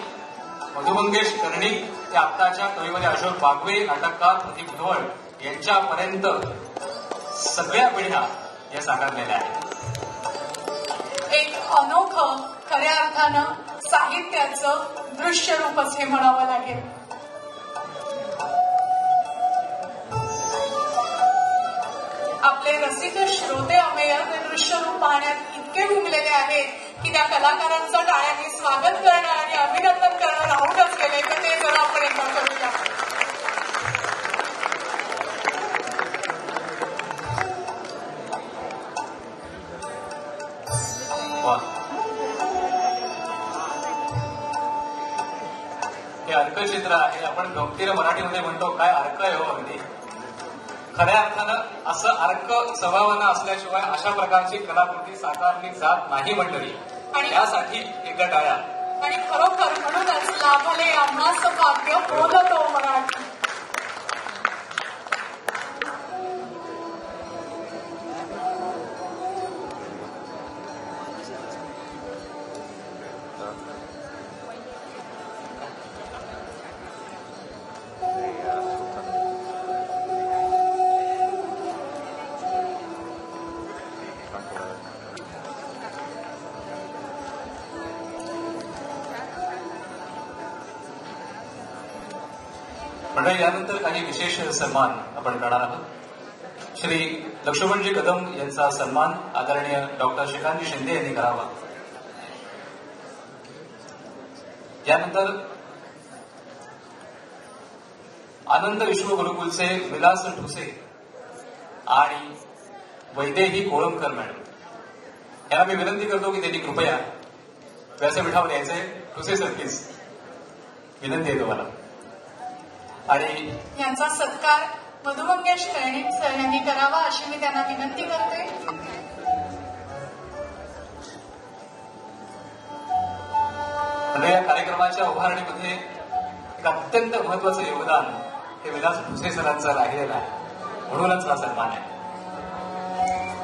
मधुमंगेश कर्णिक ते आत्ताच्या कविवर्य अशोक बागवे, नाटककार प्रदीप ढोळ यांच्यापर्यंत सगळ्या पिढ्या या साकारलेल्या आहेत.
एक अनोखं खऱ्या अर्थानं साहित्याचं दृश्य रूपच हे म्हणावं लागेल. आपले रसिक श्रोते अमेय हे दृश्य रूप पाहण्यात इतके गुंगलेले आहेत की त्या कलाकारांचं टाळ्यांनी स्वागत करणं आणि अभिनंदन करणं राहूनच गेले. तर ते जरा आपण एकदा करूया.
हे अर्कचित्र आहे. आपण गमतीनं मराठीमध्ये म्हणतो काय अर्क आहे हो अगदी. खऱ्या अर्थानं असं अर्क स्वभावानं असल्याशिवाय अशा प्रकारची कलाकृती साकारली जात नाही मंडळी. आणि यासाठी एकदा टाळ्या.
आणि खरोखर म्हणूनच लाभले आम्हास भाग्य बोलतो मराठी.
मंडळी यानंतर काही विशेष सन्मान आपण करणार आहोत. श्री लक्ष्मणजी कदम यांचा सन्मान आदरणीय डॉक्टर श्रीकांतजी शिंदे यांनी करावा. यानंतर आनंद विश्व गुरुकुलचे विलास ठुसे आणि वैदेही कोळंबकर मॅडम यांना मी विनंती करतो की त्यांनी कृपया व्यासपीठावर यायचे. ठुसे सर प्लीज विनंती आहे तुम्हाला. आणि
यांचा सत्कार मधुमंगेश कर्णिक सर यांनी करावा अशी मी त्यांना विनंती करते.
म्हणजे या कार्यक्रमाच्या उभारणीमध्ये एक अत्यंत महत्वाचं योगदान हे विलास ठुसे सरांचं राहिलेलं आहे. म्हणूनच हा सन्मान आहे.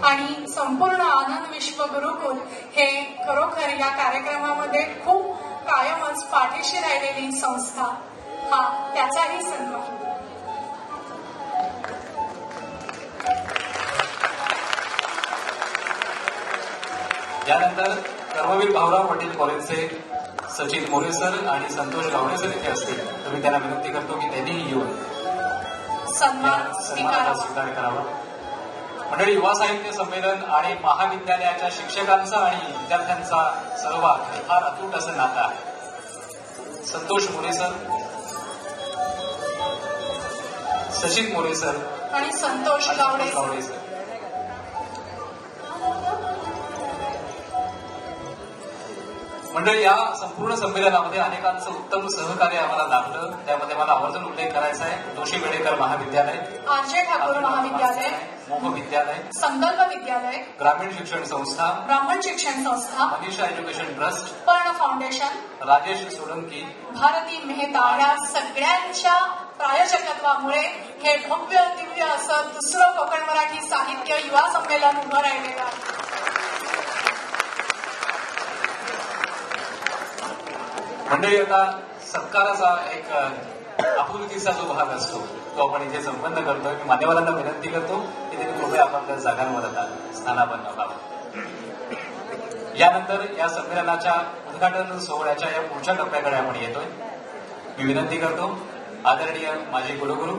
आणि संपूर्ण आनंद विश्व गुरुकुल हे खरोखर या कार्यक्रमामध्ये खूप कायमच पाठीशी राहिलेली संस्था. हा त्याचाही सन्मान.
यानंतर कर्मवीर भाऊराव पाटील कॉलेजचे सचिन मोरे सर आणि संतोष गावडे सर इथे असतील तर मी त्यांना विनंती करतो की त्यांनीही येऊन
सन्मानाचा
स्वीकार करावा. मंडळी युवा साहित्य संमेलन आणि महाविद्यालयाच्या शिक्षकांचा आणि विद्यार्थ्यांचा सहभाग हे फार अतूट असं नातं आहे. संतोष मोरे सर, सचिन मोरे सर
आणि संतोष गावडे
गावडे सर. मंडळी, या संपूर्ण संमेलनामध्ये अनेकांचं उत्तम सहकार्य आम्हाला लाभलं. त्यामध्ये मला आवर्जून उल्लेख करायचा आहे. जोशी बेडेकर महाविद्यालय,
आर.जे. ठाकूर महाविद्यालय,
मोह विद्यालय,
संकल्प विद्यालय,
ग्रामीण शिक्षण संस्था,
ब्राह्मण शिक्षण संस्था,
मनीषा एज्युकेशन ट्रस्ट,
पर्ण फाउंडेशन,
राजेश सोलंकी,
भारती मेहता या सगळ्यांच्या प्रायोजकत्वामुळे हे भव्य दिव्य असं दुसरं कोकण मराठी साहित्य युवा संमेलन उभं राहिलेलं आहे.
मंडळी, आता सत्काराचा एक आपुलकीचा जो भाग असतो तो आपण इथे संपन्न करतोय. मी मान्यवरांना विनंती करतो की त्यांनी कृपया आपापल्या जागांवर आता स्थानापन्न व्हावं. यानंतर या संमेलनाच्या उद्घाटन सोहळ्याच्या या पुढच्या टप्प्याकडे आपण येतोय. मी विनंती करतो आदरणीय माजी कुलगुरू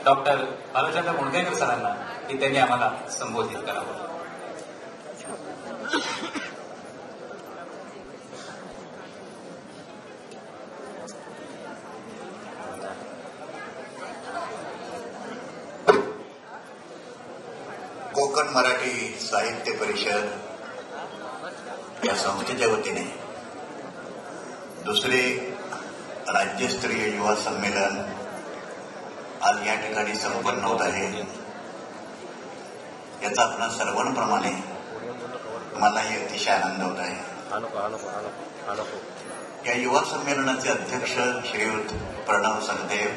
डॉक्टर भालचंद्र मुणगेकर सरांना की त्यांनी आम्हाला संबोधित करावं.
कोकण मराठी साहित्य परिषद या संस्थेच्या वतीने दुसरे राज्यस्तरीय युवा संमेलन आज या ठिकाणी संपन्न होत आहे. याचा आपणा सर्वांप्रमाणे मलाही अतिशय आनंद होत आहे. या युवा संमेलनाचे अध्यक्ष श्रीयुत प्रणव सरदेव,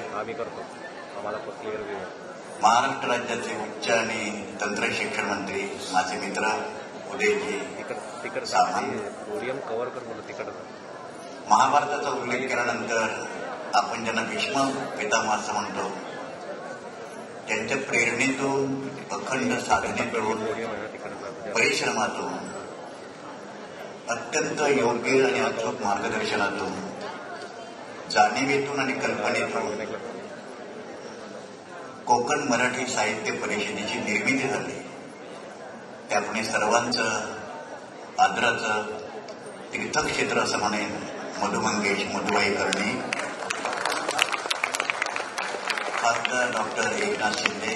महाराष्ट्र राज्याचे उच्च आणि तंत्र शिक्षण मंत्री माझे मित्र उदयजी सामंत, महाभारताचा उल्लेख केल्यानंतर आपण ज्यांना भीष्म पितामह असं म्हणतो, त्यांच्या प्रेरणेतून, अखंड साधनेतून, परिश्रमातून, अत्यंत योग्य आणि अचूक मार्गदर्शनातून, जाणीवेतून आणि कल्पनेतून कोकण मराठी साहित्य परिषदेची निर्मिती झाली. त्या आपण सर्वांचं आदराचं तीर्थक्षेत्र असं म्हणेन मधुमंगेश मधुबाई कर्णी, खासदार डॉक्टर एकनाथ शिंदे,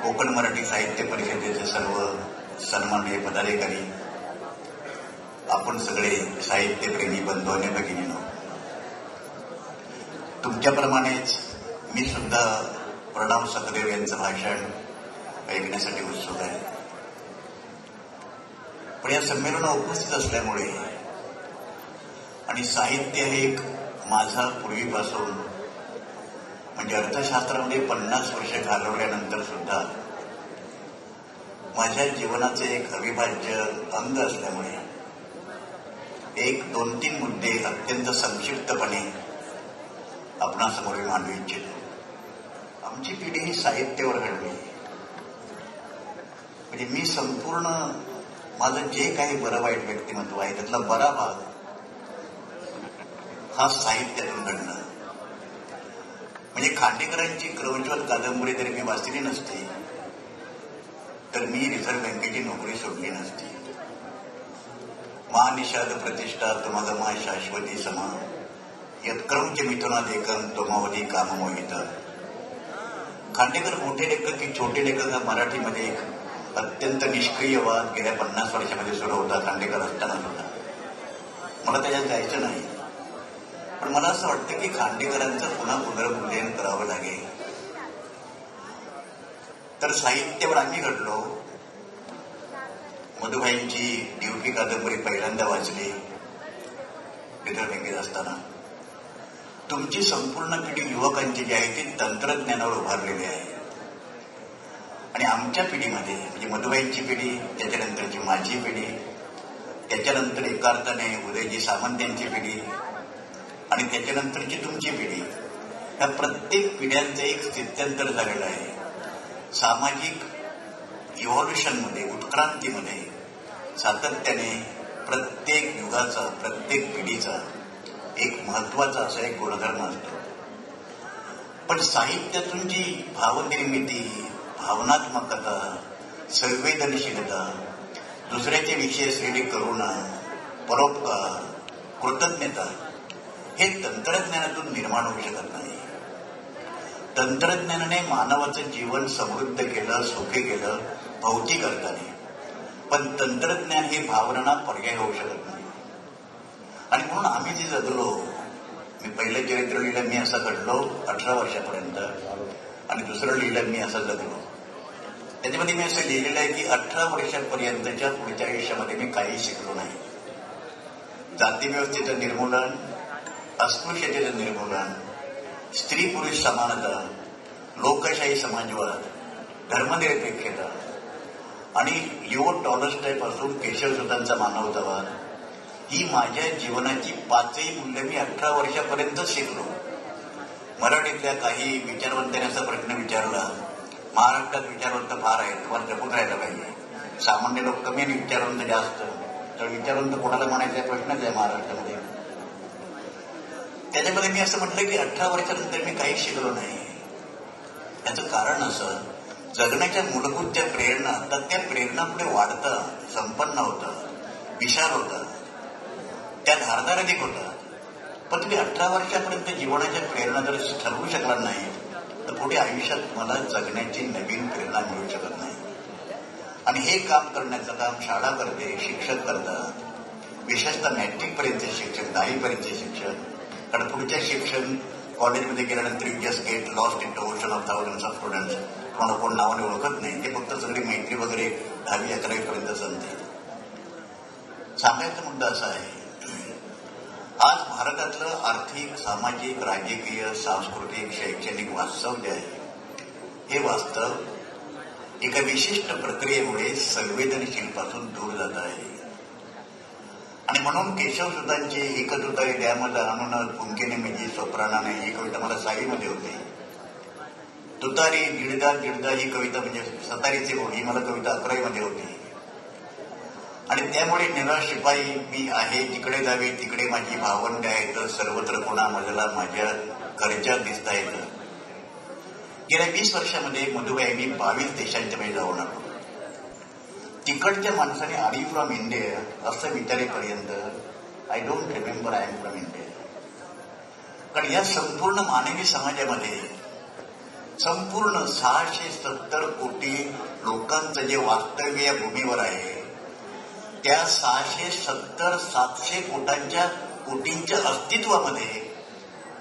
कोकण मराठी साहित्य परिषदेचे सर्व सन्माननीय पदाधिकारी, आपण सगळे साहित्यप्रेमी बंधू आणि भगिनींनो, तुमच्याप्रमाणेच मी सुद्धा प्रणव सखदेव यांचं भाषण ऐकण्यासाठी उत्सुक आहे. पण या संमेलनात उपस्थित असल्यामुळे आणि साहित्य हे एक माझा पूर्वीपासून म्हणजे अर्थशास्त्रामध्ये 50 वर्ष घालवल्यानंतर सुद्धा माझ्या जीवनाचे एक अविभाज्य अंग असल्यामुळे 1-2-3 मुद्दे अत्यंत संक्षिप्तपणे आपणासमोर मांडू इच्छितो. आमची पिढी ही साहित्यावर घडली. म्हणजे मी संपूर्ण माझं जे काही बरं वाईट व्यक्तिमत्व आहे त्यातला बरा भाग हा साहित्यातून घडणं. म्हणजे खांडेकरांची क्रमज्योत कादंबरी जरी मी वाचली नसती तर मी रिझर्व्ह बँकेची नोकरी सोडली नसती. महानिषाद प्रतिष्ठा तुमगमा शाश्वती समा यत्क्रमचे मिथुनादेकम तोमावधी काममोहित. खांडेकर मोठे लेखक की छोटे लेखक हा मराठीमध्ये एक अत्यंत निष्क्रिय वाद गेल्या 50 वर्षामध्ये सुरू होता. खांडेकर असताना सुद्धा मला त्याच्यात जायचं नाही. पण मला असं वाटतं की खांडेकरांचं पुन्हा पुनर्मूल्यन करावं लागेल. तर साहित्यावर आम्ही घडलो. मधुबाईंची ड्युकी कादंबरी पहिल्यांदा वाचली रिझर्व्ह बँकेत असताना. तुमची संपूर्ण पिढी युवकांची जी आहे ती तंत्रज्ञानावर उभारलेली आहे. आणि आमच्या पिढीमध्ये म्हणजे मधुबाईंची पिढी, त्याच्यानंतरची माझी पिढी, त्याच्यानंतर एका अर्थाने उदयजी सामंत यांची पिढी आणि त्याच्यानंतरची तुमची पिढी, या प्रत्येक पिढ्यांचं एक स्थित्यंतर झालेलं आहे. सामाजिक इव्हॉल्युशनमध्ये, उत्क्रांतीमध्ये सातत्याने प्रत्येक युगाचा, प्रत्येक पिढीचा एक महत्वाचा असा एक गुणधर्म असतो. पण साहित्यातून जी भावनिर्मिती, भावनात्मकता, संवेदनशीलता, दुसऱ्याच्या विषयी असलेली करुणा, परोपकार, कृतज्ञता हे तंत्रज्ञानातून निर्माण होऊ शकत नाही. तंत्रज्ञानाने मानवाचं जीवन समृद्ध केलं, सुखी केलं भौतिक अर्थाने, पण तंत्रज्ञान ही भावना पर्याय होऊ शकत नाही. आणि म्हणून आम्ही जे जगलो, मी पहिलं चरित्र लिहिलं मी असं घडलो 18 वर्षापर्यंत, आणि दुसरं लिहिलं मी असं जगलो. त्याच्यामध्ये मी असं लिहिलेलं आहे की 18 वर्षापर्यंतच्या पुढच्या आयुष्यामध्ये मी काही शिकलो नाही. जातीव्यवस्थेचं निर्मूलन, अस्पृश्यतेचं निर्मूलन, स्त्री पुरुष समानता, लोकशाही समाजवाद, धर्मनिरपेक्षता आणि लिओ टॉलस्टॉयपासून केशवसुतांचा मानवतावाद ही माझ्या जीवनाची 5ही मूल्य मी 18 वर्षापर्यंत शिकलो. मराठीतल्या काही विचारवंतांनी असा प्रश्न विचारला, महाराष्ट्रात विचारवंत फार आहेत, तुम्हाला जपून राहायला पाहिजे. सामान्य लोक कमी आणि विचारवंत जास्त, तर विचारवंत कोणाला म्हणायचा प्रश्नच आहे महाराष्ट्रामध्ये. त्याच्यामध्ये मी असं म्हटलं की 18 वर्षानंतर मी काही शिकलो नाही. याचं कारण असं, जगण्याच्या मूलभूत ज्या प्रेरणा असतात त्या प्रेरणा पुढे वाढतं, संपन्न होतं, विशाल होतं, त्या धारदार अधिक होतात. पण तुम्ही 18 वर्षापर्यंत जीवनाच्या प्रेरणा जर ठरवू शकला नाही तर पुढे आयुष्यात तुम्हाला जगण्याची नवीन प्रेरणा मिळू शकत नाही. आणि हे काम करण्याचं काम शाळा करते, शिक्षक करतात, विशेषतः मॅट्रिकपर्यंतचे शिक्षक, 10वी पर्यंतचे शिक्षक. कारण पुढच्या शिक्षण कॉलेजमध्ये गेल्यानंतर you just get lost in the ocean of thousands of students. तुम्हाला कोण नावाने ओळखत नाही, ते फक्त सगळी मैत्री वगैरे 10वी 11वी पर्यंत संपते. सांगायचा मुद्दा असा आहे, आज भारतातलं आर्थिक, सामाजिक, राजकीय, सांस्कृतिक, शैक्षणिक वास्तव जे आहे, हे वास्तव एका विशिष्ट प्रक्रियेमुळे संवेदनशीलपासून दूर जात आहे. आणि म्हणून केशवसुतांची एकतुताई डॅमला आणून पुंकेने मिजी सोप्रानाने ही कविता मला 6वीमध्ये होती. तुतारी गिळदा गिळदा ही कविता म्हणजे सतारीचे बोल ही मला कविता 11वीमध्ये होती. आणि त्यामुळे निळा शिपाई मी आहे, जिकडे जावे तिकडे माझी भावंड आहेत, सर्वत्र कोणा मजला माझ्या घरच्या दिसता येतं. गेल्या 20 वर्षामध्ये मधुबाई मी 22 देशांच्या मध्ये जाऊन आलो. तिकडच्या माणसाने आर यू फ्रॉम इंडिया असं विचारेपर्यंत I don't remember I am from India. कारण या संपूर्ण मानवी समाजामध्ये संपूर्ण 670 कोटी लोकांचं जे वास्तव्य या भूमीवर आहे, त्या 670-700 कोटींच्या अस्तित्वामध्ये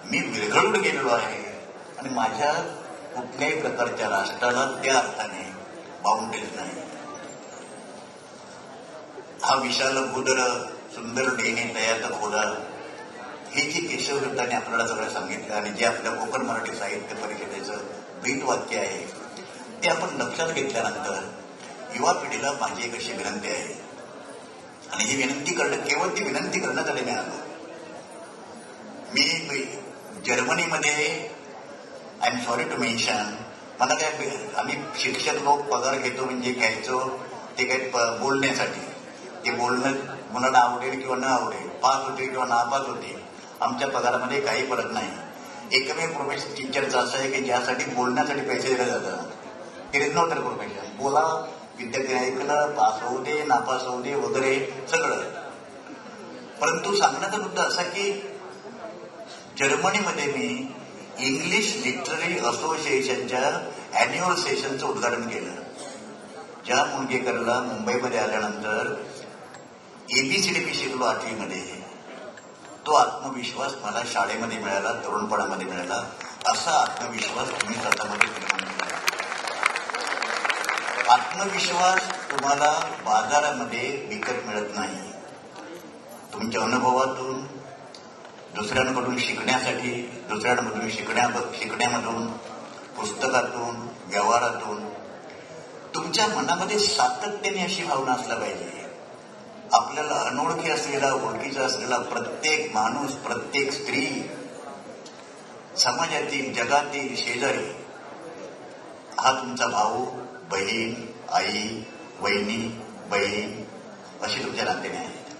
मी विरघळून गेलेलो आहे. आणि माझ्या कुठल्याही प्रकारच्या राष्ट्राला त्या अर्थाने बाउंड्रीज नाही. हा विशाल भूदर सुंदर डेने तयात खोदा, हे जे केशवदत्ताने आपल्याला सगळं सांगितलं आणि जे आपल्या कोकण मराठी साहित्य परिषदेचं ब्रीद वाक्य आहे, ते आपण लक्षात घेतल्यानंतर युवा पिढीला माझी एक अशी विनंती आहे. आणि ही विनंती करणं, केवळ ती विनंती करण्यासाठी मी आलो. मी जर्मनीमध्ये, I am sorry to mention, मला काय, आम्ही शिक्षक लोक पगार घेतो म्हणजे घ्यायचो ते काय बोलण्यासाठी. ते बोलणं मुलांना आवडेल किंवा न आवडेल, पास होते किंवा नापास होते, आमच्या पगारामध्ये काही फरक नाही. एकमेव प्रोफेशन टीचरचं असं आहे की ज्यासाठी बोलण्यासाठी पैसे दिले जातात. It is not a profession. बोला, विद्यार्थी ऐकलं, पास होऊ दे, नापास होऊ दे वगैरे सगळं. परंतु सांगण्याचा मुद्दा असा की जर्मनीमध्ये मी इंग्लिश लिटररी असोसिएशनच्या अॅन्युअल सेशनचं उद्घाटन केलं. ज्या मुंगेकरला मुंबईमध्ये आल्यानंतर ABCD मी शिकलो 8वीमध्ये, तो आत्मविश्वास मला शाळेमध्ये मिळाला, तरुणपणामध्ये मिळाला. असा आत्मविश्वास तुम्ही स्वतःमध्ये निर्माण केला. आत्मविश्वास तुम्हाला बाजारामध्ये विकत मिळत नाही. तुमच्या अनुभवातून, दुसऱ्यांकडून शिकण्यासाठी, दुसऱ्यांमधून शिकण्यामधून, पुस्तकातून, व्यवहारातून तुमच्या मनामध्ये सातत्याने अशी भावना असल्या पाहिजे. आपल्याला अनोळखी असलेला, ओळखीचा असलेला प्रत्येक माणूस, प्रत्येक स्त्री, समाजातील, जगातील, शेजारी हा तुमचा भाऊ, बहीण, आई, वहिनी, बहीण अशी तुमच्या नात्याने आहेत.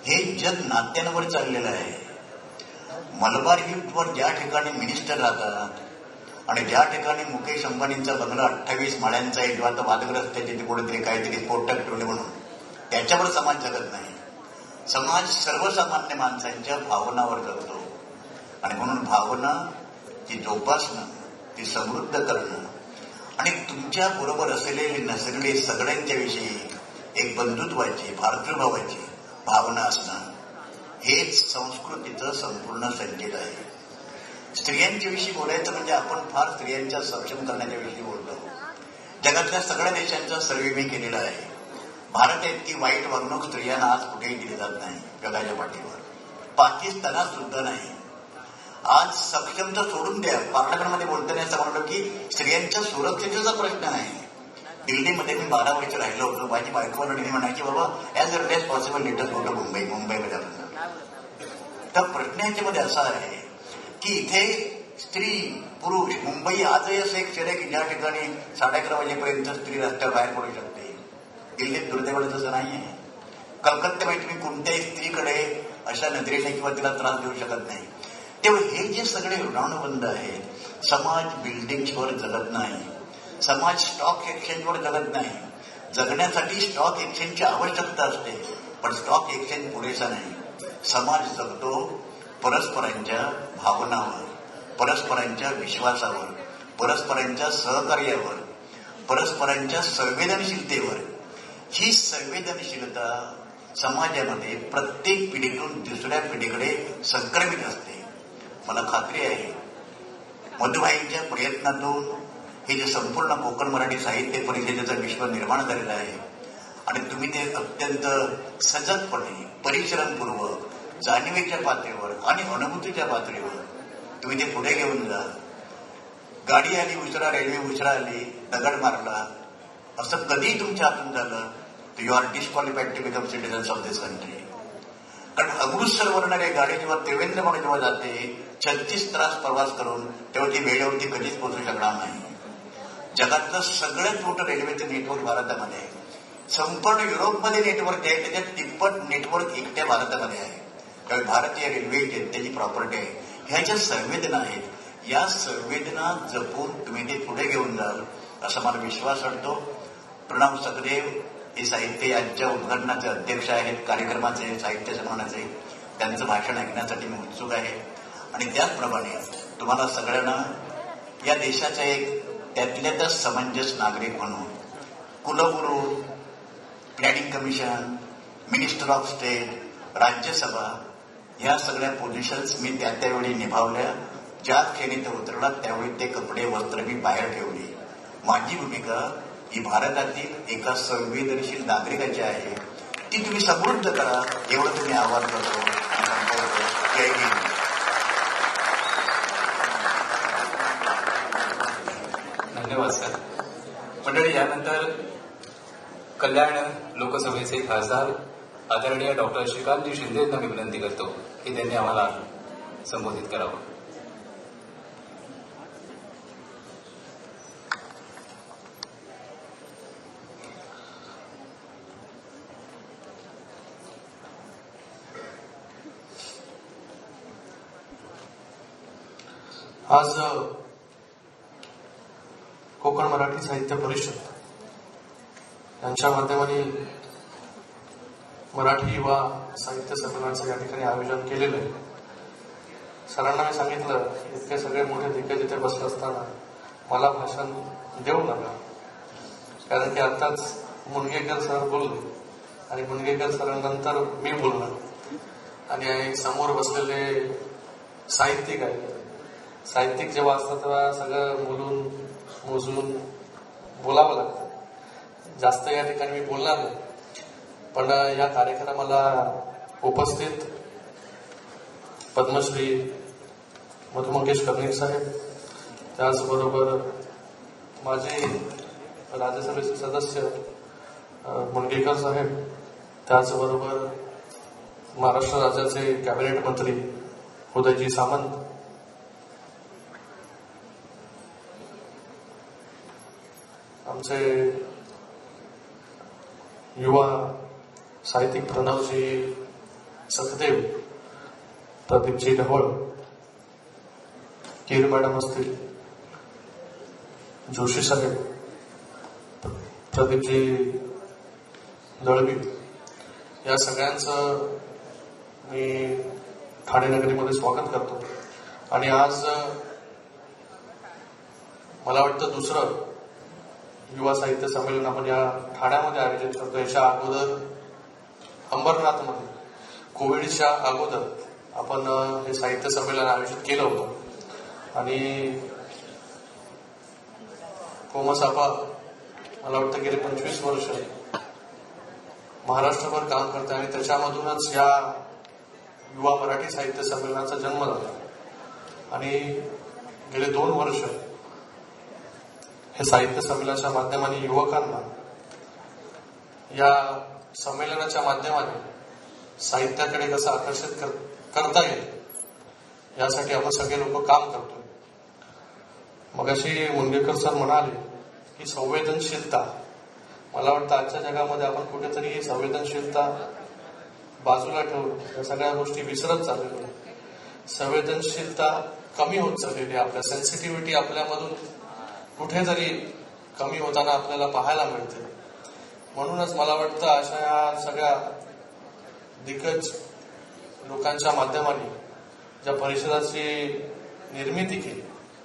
हे जग नात्यांवर चाललेलं आहे. मलबार युद्धवर ज्या ठिकाणी मिनिस्टर राहतात आणि ज्या ठिकाणी मुकेश अंबानींचा बंगला 28 माळ्यांचा आहे, जेव्हा आता वादग्रस्त आहे, तिथे कुठेतरी काहीतरी स्फोटक ठेवले म्हणून त्याच्यावर समाज जगत नाही. समाज सर्वसामान्य माणसांच्या भावनावर जगतो. आणि म्हणून भावना ती जोपासणं, ती समृद्ध करणं आणि तुमच्या बरोबर असलेले नसलेले सगळ्यांच्या विषयी एक बंधुत्वाची, भातृभावाची भावना असणं, हेच संस्कृतीचं संपूर्ण संकेत आहे. स्त्रियांच्या विषयी बोलायचं म्हणजे आपण फार स्त्रियांच्या सक्षम करण्याच्या विषयी बोलतो. जगातल्या सगळ्या देशांचा सर्वे मी केलेला आहे. भारत इतकी वाईट वागणूक स्त्रियांना आज कुठेही दिली जात नाही जगाच्या पाठीवर. पाकिस्तानात सुद्धा नाही. आज सक्षम तर सोडून द्या, पार्लमेंटमध्ये बोलताना असं म्हणलं की स्त्रियांच्या सुरक्षेचा प्रश्न नाही. दिल्लीमध्ये मी 12 वर्ष राहिलो होतो. माझी बायको रडणी म्हणायची, बाबा as early as possible let's go to मुंबईमध्ये आपण. तर प्रश्न याच्यामध्ये असा आहे की इथे स्त्री पुरुष, मुंबई आजही असं एक शहर आहे की ज्या ठिकाणी 11:30 वाजेपर्यंत स्त्री रस्त्यावर बाहेर पडू शकते. दिल्लीत दुर्दैवाने तसं नाही आहे. कलकत्त्यामध्ये तुम्ही कोणत्याही स्त्रीकडे अशा नजरेने किंवा तिला त्रास देऊ शकत नाही. तेव्हा हे जे सगळे ऋणानुबंध आहे, समाज बिल्डिंग्सवर जगत नाही, समाज स्टॉक एक्सचेंजवर जगत नाही. जगण्यासाठी स्टॉक एक्सचेंजची आवश्यकता असते, पण स्टॉक एक्सचेंज पुरेसा नाही. समाज जगतो परस्परांच्या भावनावर, परस्परांच्या विश्वासावर, परस्परांच्या सहकार्यावर, परस्परांच्या संवेदनशीलतेवर. ही संवेदनशीलता समाजामध्ये प्रत्येक पिढीतून दुसऱ्या पिढीकडे संक्रमित असते. मला खात्री आहे मधुबाईंच्या प्रयत्नातून हे जे संपूर्ण कोकण मराठी साहित्य परिषदेचं विश्व निर्माण झालेलं आहे आणि तुम्ही ते अत्यंत सजगपणे, परिश्रमपूर्वक, जाणीवेच्या पातळीवर आणि अनुभूतीच्या पातळीवर तुम्ही ते पुढे घेऊन जा. गाडी आली उशिरा, रेल्वे उशिरा आली, दगड मारला, असं कधीही तुमच्या हातून झालं तर you are disqualified to become citizens of this country. कारण अमृतसरवरून गाडी जेव्हा त्रिवेंद्रमध्ये जेव्हा जाते 36 तास प्रवास करून, तेव्हा ती वेळेवरती कधीच पोहोचू शकणार नाही. जगातलं सगळ्यात मोठं रेल्वेचं नेटवर्क भारतामध्ये आहे. संपूर्ण युरोपमध्ये नेटवर्क आहे, त्याच्यात तिप्पट नेटवर्क एकट्या भारतामध्ये आहे. त्यामुळे भारतीय रेल्वे जनतेची प्रॉपर्टी आहे. ह्या ज्या संवेदना आहेत, या संवेदना जपून तुम्ही ते पुढे घेऊन जाल असा मला विश्वास वाटतो. प्रणव सखदेव हे साहित्य यांच्या उद्घाटनाचे अध्यक्ष आहेत, कार्यक्रमाचे, साहित्य सन्मानाचे. त्यांचं भाषण ऐकण्यासाठी मी उत्सुक आहे. आणि त्याचप्रमाणे तुम्हाला सगळ्यांना या देशाचा एक त्यातल्या त्यात समंजस नागरिक म्हणून कुलगुरू, planning commission, minister of state, Rajya Sabha, ह्या सगळ्या पोझिशन्स मी त्यावेळी निभावल्या. ज्या खेळीत उतरला त्यावेळी ते कपडे, वस्त्र मी बाहेर ठेवली. माझी भूमिका ही भारतातील एका संवेदनशील नागरिकाची आहे. ती तुम्ही समृद्ध करा, एवढं तुम्ही आवाहन करतो. जय हिंद.
धन्यवाद सर. मंडळी, यानंतर कल्याण लोकसभेचे खासदार आदरणीय डॉक्टर श्रीकांतजी शिंदे यांना मी विनंती करतो की त्यांनी आम्हाला संबोधित करावं.
आज कोकण मराठी साहित्य परिषद यांच्या माध्यमाने मराठी युवा साहित्य संमेलनाचं या ठिकाणी आयोजन केलेलं आहे. सरांना मी सांगितलं इतके सगळे मोठे दिग्गज इथे बसले असताना मला भाषण देऊ नका, कारण की आताच मुनगेकर सर बोलले आणि मुनगेकर सरांनंतर मी बोलणार आणि समोर बसलेले साहित्यिक आहेत. साहित्यिक जेव्हा असतात तेव्हा सगळं बोलून मोजून बोलावं लागतं. जास्त या ठिकाणी मी बोलणार नाही, पण या कार्यक्रमाला उपस्थित पद्मश्री मधुमंगेश कर्णिक साहेब, त्याचबरोबर माझे राज्यसभेचे सदस्य मुनगेकर साहेब, त्याचबरोबर महाराष्ट्र राज्याचे कॅबिनेट मंत्री उदयजी सामंत, आमचे युवा साहित्यिक प्रणवजी सखदेव, प्रदीपजी ढवळ, कीर मॅडम असतील, जोशी साहेब, प्रदीपजी दळवी, या सगळ्यांचं मी ठाणे नगरीमध्ये स्वागत करतो. आणि आज मला वाटतं दुसरं युवा साहित्य संमेलन आपण या ठाण्यामध्ये आयोजित करतो. याच्या अगोदर अंबरनाथमध्ये कोविडच्या अगोदर आपण हे साहित्य संमेलन आयोजित केलं होतं आणि कोमसापा मला वाटतं गेले 25 वर्ष महाराष्ट्रभर काम करते आणि त्याच्यामधूनच या युवा मराठी साहित्य संमेलनाचा जन्म झाला आणि गेले 2 वर्ष हे साहित्य संमेलनाच्या माध्यमाने युवकांना या संमेलनाच्या माध्यमाने साहित्याकडे कसं आकर्षित करता येईल यासाठी आपण सगळे लोक काम करतोय. मगाशी मुंडेकर सर म्हणाले की संवेदनशीलता, मला वाटतं आजच्या जगामध्ये आपण कुठेतरी ही संवेदनशीलता बाजूला ठेवून या सगळ्या गोष्टी विसरत चाललेलो आहे. संवेदनशीलता कमी होत चाललेली आहे. आपल्या सेन्सिटिव्हिटी आपल्यामधून कुठेतरी कमी होताना आपल्याला पाहायला मिळते. म्हणूनच मला वाटतं अशा या सगळ्या दिग्गज लोकांच्या माध्यमाने ज्या परिषदाची निर्मिती केली,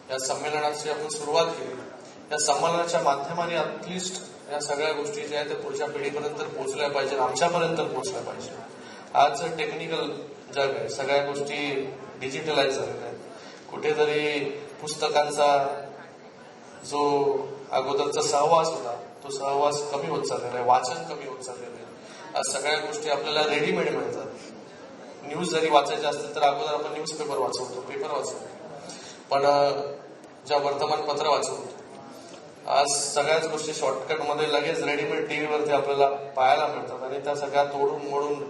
या संमेलनाची आपण सुरुवात केली, या संमेलनाच्या माध्यमाने अटलिस्ट या सगळ्या गोष्टी ज्या आहेत त्या पुढच्या पिढीपर्यंत पोहोचल्या पाहिजे, आमच्यापर्यंत पोहोचल्या पाहिजे. आज टेक्निकल जग आहे, सगळ्या गोष्टी डिजिटलाइज झालेल्या आहेत. कुठेतरी पुस्तकांचा जो अगोदरचा सहवास होता तो सहवास कमी होत चाललेला आहे, वाचन कमी होत चाललेलं आहे. आज सगळ्या गोष्टी आपल्याला रेडीमेड मिळतात. न्यूज जरी वाचायचे असतील तर अगोदर आपण न्यूजपेपर वाचवतो, पेपर वाचवतो, पण ज्या वर्तमानपत्र वाचवतो, आज सगळ्याच गोष्टी शॉर्टकटमध्ये लगेच रेडीमेड टीव्हीवरती आपल्याला पाहायला मिळतात आणि त्या सगळ्या तोडून मोडून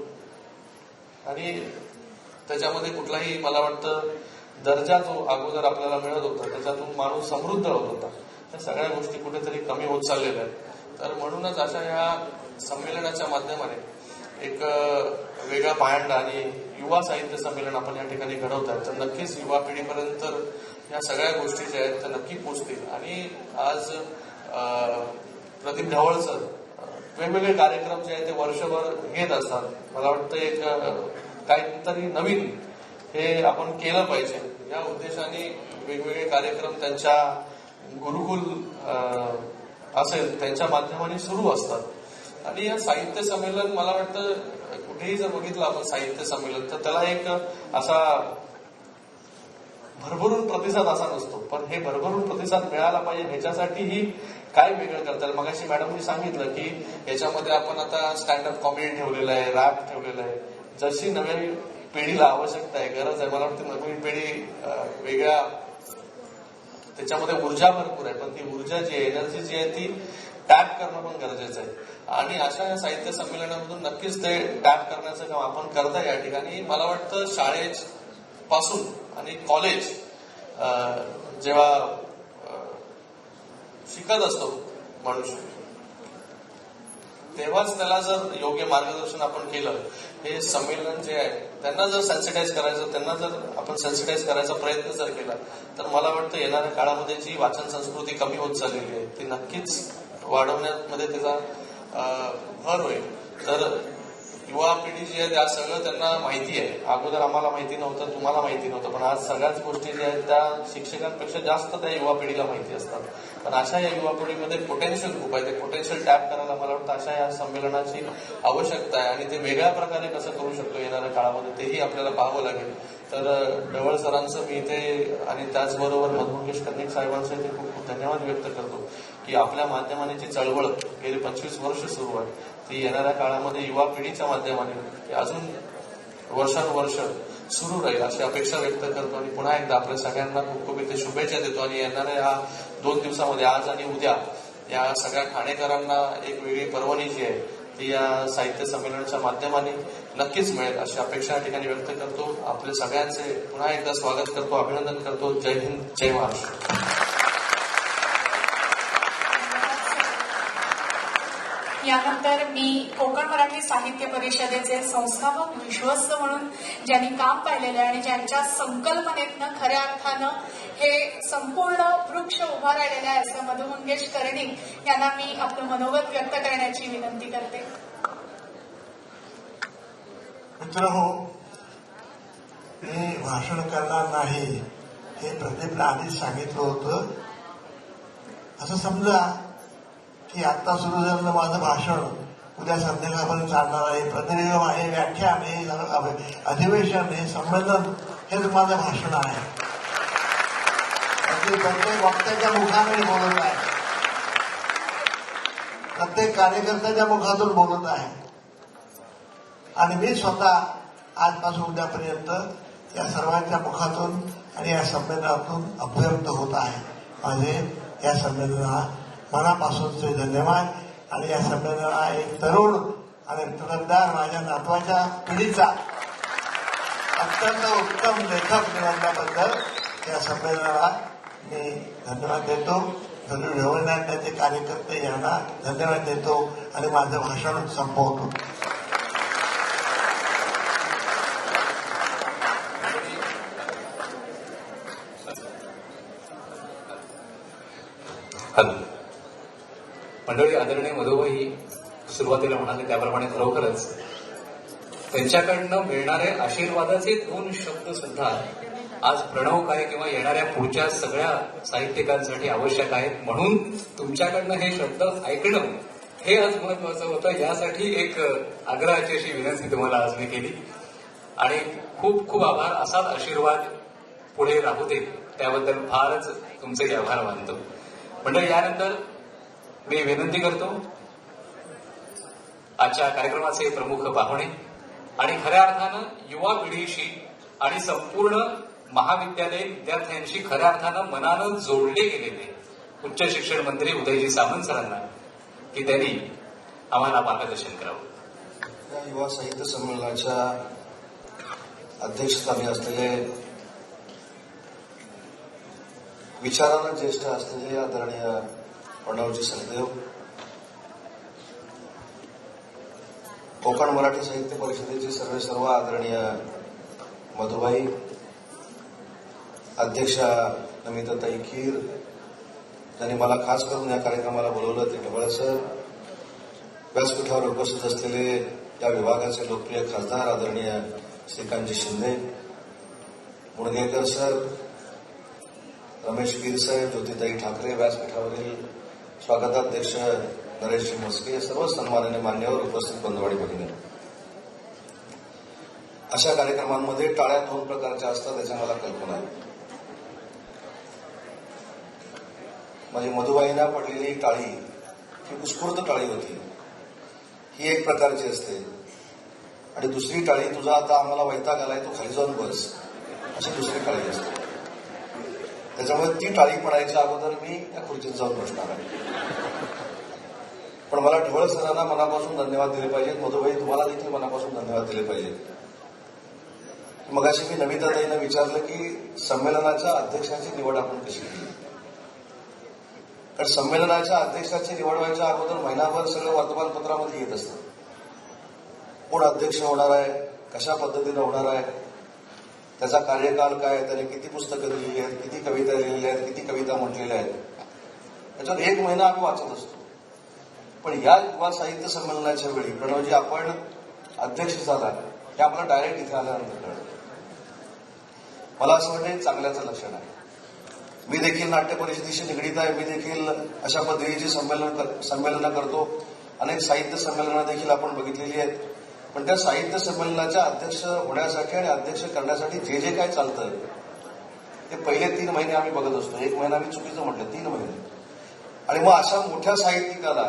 आणि त्याच्यामध्ये कुठलाही मला वाटतं दर्जा जो अगोदर आपल्याला मिळत होता त्याच्यातून माणूस समृद्ध होत होता. त्या सगळ्या गोष्टी कुठेतरी कमी होत चाललेल्या आहेत. तर म्हणूनच अशा या संमेलनाच्या माध्यमाने एक वेगळा पायंडा आणि युवा साहित्य संमेलन आपण या ठिकाणी घडवत आहे. तर नक्कीच युवा पिढीपर्यंत या सगळ्या गोष्टी ज्या आहेत त्या नक्की पोचतील. आणि आज प्रदीप ढवळ सर वेगवेगळे कार्यक्रम जे आहेत ते वर्षभर घेत असतात. मला वाटतं एक काहीतरी नवीन हे आपण केलं पाहिजे या उद्देशाने वेगवेगळे कार्यक्रम त्यांच्या गुरुकुल असेल त्यांच्या माध्यमाने सुरू असतात. आणि या साहित्य संमेलन मला वाटतं कुठेही जर बघितलं आपण साहित्य संमेलन तर त्याला एक असा भरभरून प्रतिसाद असा नसतो, पण हे भरभरून प्रतिसाद मिळाला पाहिजे ह्याच्यासाठीही काय वेगळं करतात. मगाशी मॅडमनी सांगितलं की याच्यामध्ये आपण आता स्टँडअप कॉमेडी ठेवलेलं आहे, रॅप ठेवलेलं आहे. जशी नव्या पिढीला आवश्यकता आहे, गरज आहे, मला वाटतं नवीन पिढी वेगळ्या त्याच्यामध्ये ऊर्जा भरपूर आहे, पण ती ऊर्जा जी आहे, एनर्जी जी आहे ती टॅप करणं पण गरजेचं आहे. आणि अशा या साहित्य संमेलनामधून नक्कीच ते टॅप करण्याचं काम आपण करता. या ठिकाणी मला वाटतं शाळेपासून आणि कॉलेज जेव्हा शिकत असतो मनुष्य तेव्हाच त्याला जर योग्य मार्गदर्शन आपण केलं, हे संमेलन जे आहे त्यांना जर सेन्सिटाईज करायचं, त्यांना जर आपण सेन्सिटाईज करायचा प्रयत्न जर केला तर मला वाटतं येणाऱ्या काळामध्ये जी वाचन संस्कृती कमी होत चाललेली आहे ती नक्कीच वाढवण्यामध्ये त्याचा भर होईल. तर युवा पिढी जी आहे त्या सगळं त्यांना माहिती आहे. अगोदर आम्हाला माहिती नव्हतं, तुम्हाला माहिती नव्हतं, पण आज सगळ्याच गोष्टी ज्या आहेत त्या शिक्षकांपेक्षा जास्त त्या युवा पिढीला माहिती असतात. पण अशा या युवा पिढीमध्ये पोटेन्शियल खूप आहे. ते पोटेन्शियल टॅप करायला मला वाटतं अशा या संमेलनाची आवश्यकता आहे. आणि ते वेगळ्या प्रकारे कसं करू शकतो येणाऱ्या काळामध्ये तेही आपल्याला पाहावं लागेल. तर ढवळ सरांचं मी इथे आणि त्याचबरोबर मधुमंगेश कर्णिक साहेबांचं इथे खूप खूप धन्यवाद व्यक्त करतो की आपल्या माध्यमाने जी चळवळ गेली 25 वर्ष सुरू आहे ती येणाऱ्या काळामध्ये युवा पिढीच्या माध्यमाने अजून वर्षानुवर्ष सुरू राहील अशी अपेक्षा व्यक्त करतो. आणि पुन्हा एकदा आपल्या सगळ्यांना खूप खूप इथे शुभेच्छा देतो. आणि येणाऱ्या या 2 दिवसामध्ये आज आणि उद्या या सगळ्या ठाणेकरांना एक वेगळी पर्वणी जी आहे ती या साहित्य संमेलनाच्या माध्यमाने नक्कीच मिळेल अशी अपेक्षा या ठिकाणी व्यक्त करतो. आपले सगळ्यांचे पुन्हा एकदा स्वागत करतो, अभिनंदन करतो. जय हिंद, जय महाराष्ट्र.
यानंतर मी कोकण मराठी साहित्य परिषदेचे संस्थापक विश्वस्त म्हणून ज्यांनी काम पाहिलेलं आहे आणि ज्यांच्या संकल्पनेतनं खऱ्या अर्थानं हे संपूर्ण वृक्ष उभा राहिलेला आहे असं मधुमंगेश कर्णिक यांना मी आपलं मनोगत व्यक्त करण्याची विनंती करते.
मित्रांनो, मी भाषण करणार नाही हे प्रदीपने आधीच सांगितलं होतं. असं समजा की आता सुरू झालेलं माझं भाषण उद्या संध्याकाळपर्यंत चालणार आहे. प्रतिनिधी हे व्याख्यान, हे अधिवेशन, हे संमेलन, हेच माझं भाषण आहे. प्रत्येक वक्त्याच्या मुखाने बोलत आहे, प्रत्येक कार्यकर्त्याच्या मुखातून बोलत आहे. आणि मी स्वतः आजपासून उद्यापर्यंत या सर्वांच्या मुखातून आणि या संमेलनातून अभिव्यक्त होत आहे. माझे या संमेलनाला मनापासूनचे धन्यवाद. आणि या संमेलनाला एक तरुण आणि तुरंदार माझ्या नातवाच्या पिढीचा अत्यंत उत्तम लेखक निवडल्याबद्दल या संमेलनाला मी धन्यवाद देतो. ढवळणार त्याचे कार्यकर्ते यांना धन्यवाद देतो आणि माझं भाषण संपवतो.
हॅलो मंडळी, आदरणीय मधुबाई सुरुवातीला म्हणाले त्याप्रमाणे खरोखरच त्यांच्याकडनं मिळणारे आशीर्वादाचे 2 शब्द सुद्धा आज प्रणव काय किंवा येणाऱ्या पुढच्या सगळ्या साहित्यिकांसाठी आवश्यक आहेत. म्हणून तुमच्याकडनं हे शब्द ऐकणं हे आज महत्वाचं होतं. यासाठी एक आग्रहाची अशी विनंती तुम्हाला आज मी केली आणि खूप खूप आभार. असाच आशीर्वाद पुढे राहू दे, त्याबद्दल फारच तुमचे आभार मानतो. मंडळी, यानंतर मी विनंती करतो आजच्या कार्यक्रमाचे प्रमुख पाहुणे आणि खऱ्या अर्थानं युवा पिढीशी आणि संपूर्ण महाविद्यालय विद्यार्थ्यांशी खऱ्या अर्थानं मनानं जोडले गेलेले उच्च शिक्षण मंत्री उदयजी सामंत सरांना की त्यांनी आम्हाला मार्गदर्शन करावं.
या युवा साहित्य संमेलनाच्या अध्यक्षस्थानी असलेले विचारानं ज्येष्ठ असलेले आदरणीय प्रणवजी सखदेव, कोकण मराठी साहित्य परिषदेचे सर्व आदरणीय मधुबाई, अध्यक्षा नमिताताई खीर, त्यांनी मला खास करून या कार्यक्रमाला बोलवलं ते ढवळ सर, व्यासपीठावर उपस्थित असलेले या विभागाचे लोकप्रिय खासदार आदरणीय श्रीकांतजी शिंदे, मुणगेकर सर, रमेश गिरसाहेब, ज्योतिताई ठाकरे, व्यासपीठावरील स्वागताध्यक्ष नरेशजी म्हस्के, सर्व सन्माननीय मान्यवर, उपस्थित बंधुवाडी भगिनी. अशा कार्यक्रमांमध्ये टाळ्या 2 प्रकारच्या असतात याची मला कल्पना आहे. म्हणजे मधुबाईंना पडलेली टाळी ही उत्स्फूर्त टाळी होती, ही एक प्रकारची असते. आणि दुसरी टाळी, तुझा आता आम्हाला वैताग आलाय, तू खाली जाऊन बस, अशी दुसरी टाळी असते. त्याच्यामुळे ती टाळी पडायच्या अगोदर मी त्या खुर्चीत जाऊन बसणार आहे. पण मला ढवळ सरांना मनापासून धन्यवाद दिले पाहिजेत. मधुबाई, तुम्हाला देखील मनापासून धन्यवाद दिले पाहिजेत. मगाशी मी नमिताताईंना विचारलं की संमेलनाच्या अध्यक्षाची निवड आपण कशी केली. कारण संमेलनाच्या अध्यक्षाची निवड व्हायच्या अगोदर महिनाभर सगळं वर्तमानपत्रामध्ये येत असतं. कोण अध्यक्ष होणार आहे, कशा पद्धतीनं होणार आहे, त्याचा कार्यकाल काय, त्याने किती पुस्तकं लिहिली आहेत, किती कविता लिहिलेल्या आहेत, किती कविता म्हटलेल्या आहेत, त्याच्यावर 1 महिना आम्ही वाचत असतो. पण या युवा साहित्य संमेलनाच्या वेळी प्रणवजी आपण अध्यक्ष झाला हे आपल्याला डायरेक्ट इथे आल्यानंतर कळलं. मला असं वाटतं हे चांगल्याचं लक्षण आहे. मी देखील नाट्य परिषदेशी निगडीत आहे. मी देखील अशा पद्धतीची संमेलनं करतो. अनेक साहित्य संमेलनं देखील आपण बघितलेली आहेत. पण त्या साहित्य संमेलनाच्या अध्यक्ष होण्यासाठी आणि अध्यक्ष करण्यासाठी जे जे काय चालतं ते पहिले 3 महिने आम्ही बघत असतो. 1 महिना मी चुकीचं म्हटलं, 3 महिने. आणि मग अशा मोठ्या साहित्यिकाला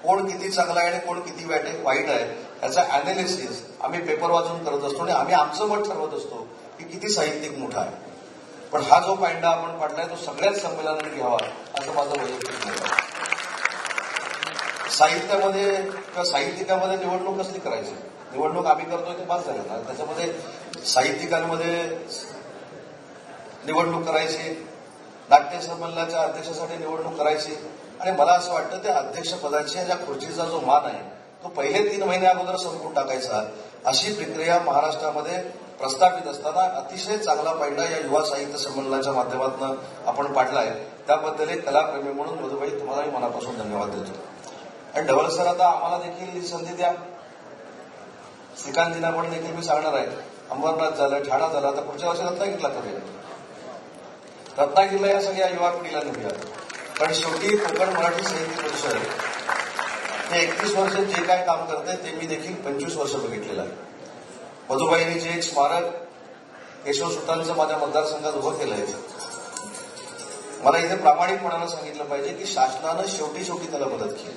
कोण किती चांगला आहे आणि कोण किती वाईट आहे याचा अनालिसिस आम्ही पेपर वाचून करत असतो आणि आम्ही आमचं मत ठरवत असतो की किती साहित्यिक मोठा आहे. पण हा जो पायंडा आपण पाडलाय तो सगळ्याच संमेलनाने घ्यावा असं माझं वैयक्तिक मत आहे. साहित्यामध्ये किंवा साहित्यिकामध्ये निवडणूक कसली करायची. निवडणूक आम्ही करतोय ते पास झालं ना. त्याच्यामध्ये साहित्यिकांमध्ये निवडणूक करायची, नाट्य संमेलनाच्या अध्यक्षासाठी निवडणूक करायची. आणि मला असं वाटतं त्या अध्यक्षपदाची ज्या खुर्चीचा जो मान आहे तो पहिले 3 महिने अगोदर संपवून टाकायचा. अशी प्रक्रिया महाराष्ट्रामध्ये प्रस्थापित असताना अतिशय चांगला पायंडा या युवा साहित्य संमेलनाच्या माध्यमातून आपण पाडलाय. त्याबद्दल एक कलाप्रेमी म्हणून मधुबाई तुम्हालाही मनापासून धन्यवाद देतो. आणि ढवळ सर, आता आम्हाला देखील ही संधी द्या. श्रीकांतजींना पण देखील मी सांगणार आहे, अंबरनाथ झालं, ठाणा झालं, आता पुढच्या वर्षी रत्नागिरीला करूया. रत्नागिरीला या सगळ्या युवा पिढीला नेऊया. कारण शेवटी कोकण मराठी साहित्य परिषद हे 31 वर्ष जे काय काम करते ते मी देखील 25 वर्ष बघितलेलं आहे. मधुबाईंनी जे एक स्मारक केशवसुतांचं माझ्या मतदारसंघात उभं केलंय, मला इथे प्रामाणिकपणानं सांगितलं पाहिजे की शासनानं शेवटी त्याला मदत केली,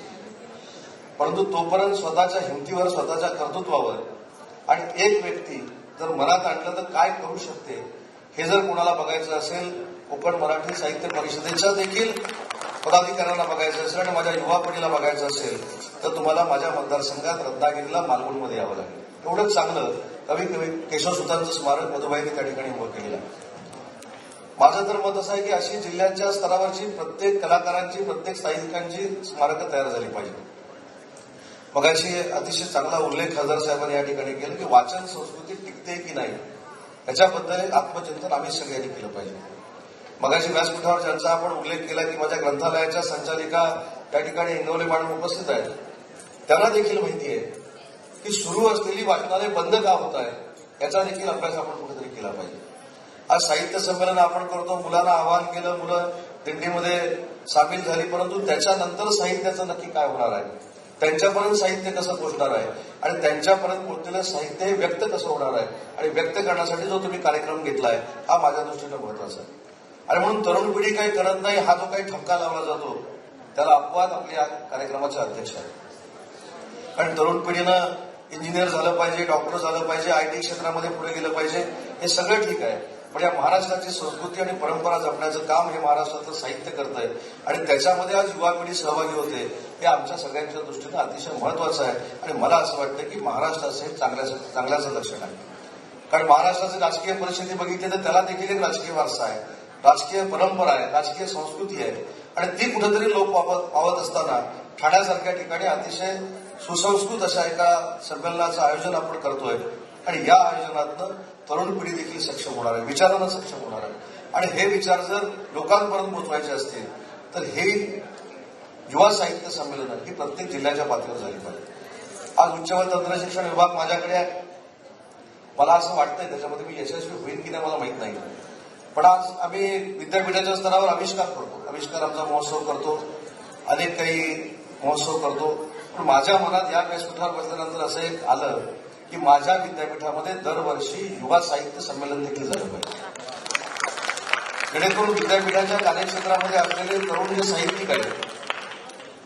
परंतु तोपर्यंत स्वतःच्या हिमतीवर, स्वतःच्या कर्तृत्वावर आणि एक व्यक्ती जर मनात आणलं तर काय करू शकते हे जर कोणाला बघायचं असेल, कोकण मराठी साहित्य परिषदेच्या देखील पदाधिकाऱ्यांना बघायचं असेल आणि माझ्या युवा पिढीला बघायचं असेल तर तुम्हाला माझ्या मतदारसंघात रत्नागिरीला मालवणमध्ये यावं लागेल. एवढंच चांगलं कवी केशवसुतांचं स्मारक मधुबाईंनी त्या ठिकाणी उभं केलेलं आहे. माझं तर मत असं आहे की अशी जिल्ह्यांच्या स्तरावरची प्रत्येक कलाकारांची, प्रत्येक साहित्यिकांची स्मारकं तयार झाली पाहिजे. मगाशी अतिशय चांगला उल्लेख खासदार साहेबांनी या ठिकाणी केला की वाचन संस्कृती टिकते की नाही याच्याबद्दल आत्मचिंतन आम्ही सगळ्यांनी केलं पाहिजे. मगाशी व्यासपीठावर ज्यांचा आपण उल्लेख केला की माझ्या ग्रंथालयाच्या संचालिका त्या ठिकाणी इंगवले मॅडम उपस्थित आहेत, त्यांना देखील माहिती आहे की सुरू असलेली वाचनालय बंद का होत आहे याचा देखील अभ्यास आपण कुठेतरी केला पाहिजे. आज साहित्य संमेलन आपण करतो, मुलांना आवाहन केलं, मुलं दिंडीमध्ये सामील झाली, परंतु त्याच्यानंतर साहित्याचं नक्की काय होणार आहे, त्यांच्यापर्यंत साहित्य कसं पोहोचणार आहे आणि त्यांच्यापर्यंत पोहोचलेलं साहित्य हे व्यक्त कसं होणार आहे आणि व्यक्त करण्यासाठी जो तुम्ही कार्यक्रम घेतलाय हा माझ्या दृष्टीनं महत्वाचा आहे. आणि म्हणून तरुण पिढी काही करत नाही हा जो काही ठपका लावला जातो त्याला अपवाद आपल्या कार्यक्रमाचे अध्यक्ष आहेत. कारण तरुण पिढीनं इंजिनियर झालं पाहिजे, डॉक्टर झालं पाहिजे, IT क्षेत्रामध्ये पुढे गेलं पाहिजे, हे सगळं ठीक आहे, पण या महाराष्ट्राची संस्कृती आणि परंपरा जपण्याचं काम हे महाराष्ट्राचं साहित्य करत आहे आणि त्याच्यामध्ये आज युवा पिढी सहभागी होते हे आमच्या सगळ्यांच्या दृष्टीनं अतिशय महत्वाचं आहे. आणि मला असं वाटतं की महाराष्ट्राचं हे चांगल्याचं लक्षण आहे. कारण महाराष्ट्राची राजकीय परिस्थिती बघितली तर त्याला देखील एक राजकीय वारसा आहे, राजकीय परंपरा आहे, राजकीय संस्कृती आहे आणि ती कुठेतरी लोप पावत असताना ठाण्यासारख्या ठिकाणी अतिशय सुसंस्कृत अशा एका संमेलनाचं आयोजन आपण करतोय आणि या आयोजनातनं तरुण पिढी देखील सक्षम होणार आहे, विचारानं सक्षम होणार आहे. आणि हे विचार जर लोकांपर्यंत पोहोचवायचे असतील तर हे युवा साहित्य संमेलन ही प्रत्येक जिल्ह्याच्या पातळीवर झाली पाहिजे. आज उच्च व तंत्र शिक्षण विभाग माझ्याकडे आहे, मला असं वाटतंय त्याच्यामध्ये मी यशस्वी होईल की नाही मला माहित नाही, पण आज आम्ही विद्यापीठाच्या स्तरावर आविष्कार करतो, आविष्कार आमचा महोत्सव करतो, अनेक काही महोत्सव करतो. पण माझ्या मनात या व्यासपीठावर बसल्यानंतर असं एक आलं की माझ्या विद्यापीठामध्ये दरवर्षी युवा साहित्य संमेलन देखील झालं पाहिजे, जेणेकरून विद्यापीठाच्या कार्यक्षेत्रामध्ये असलेले तरुण जे साहित्यिक आहेत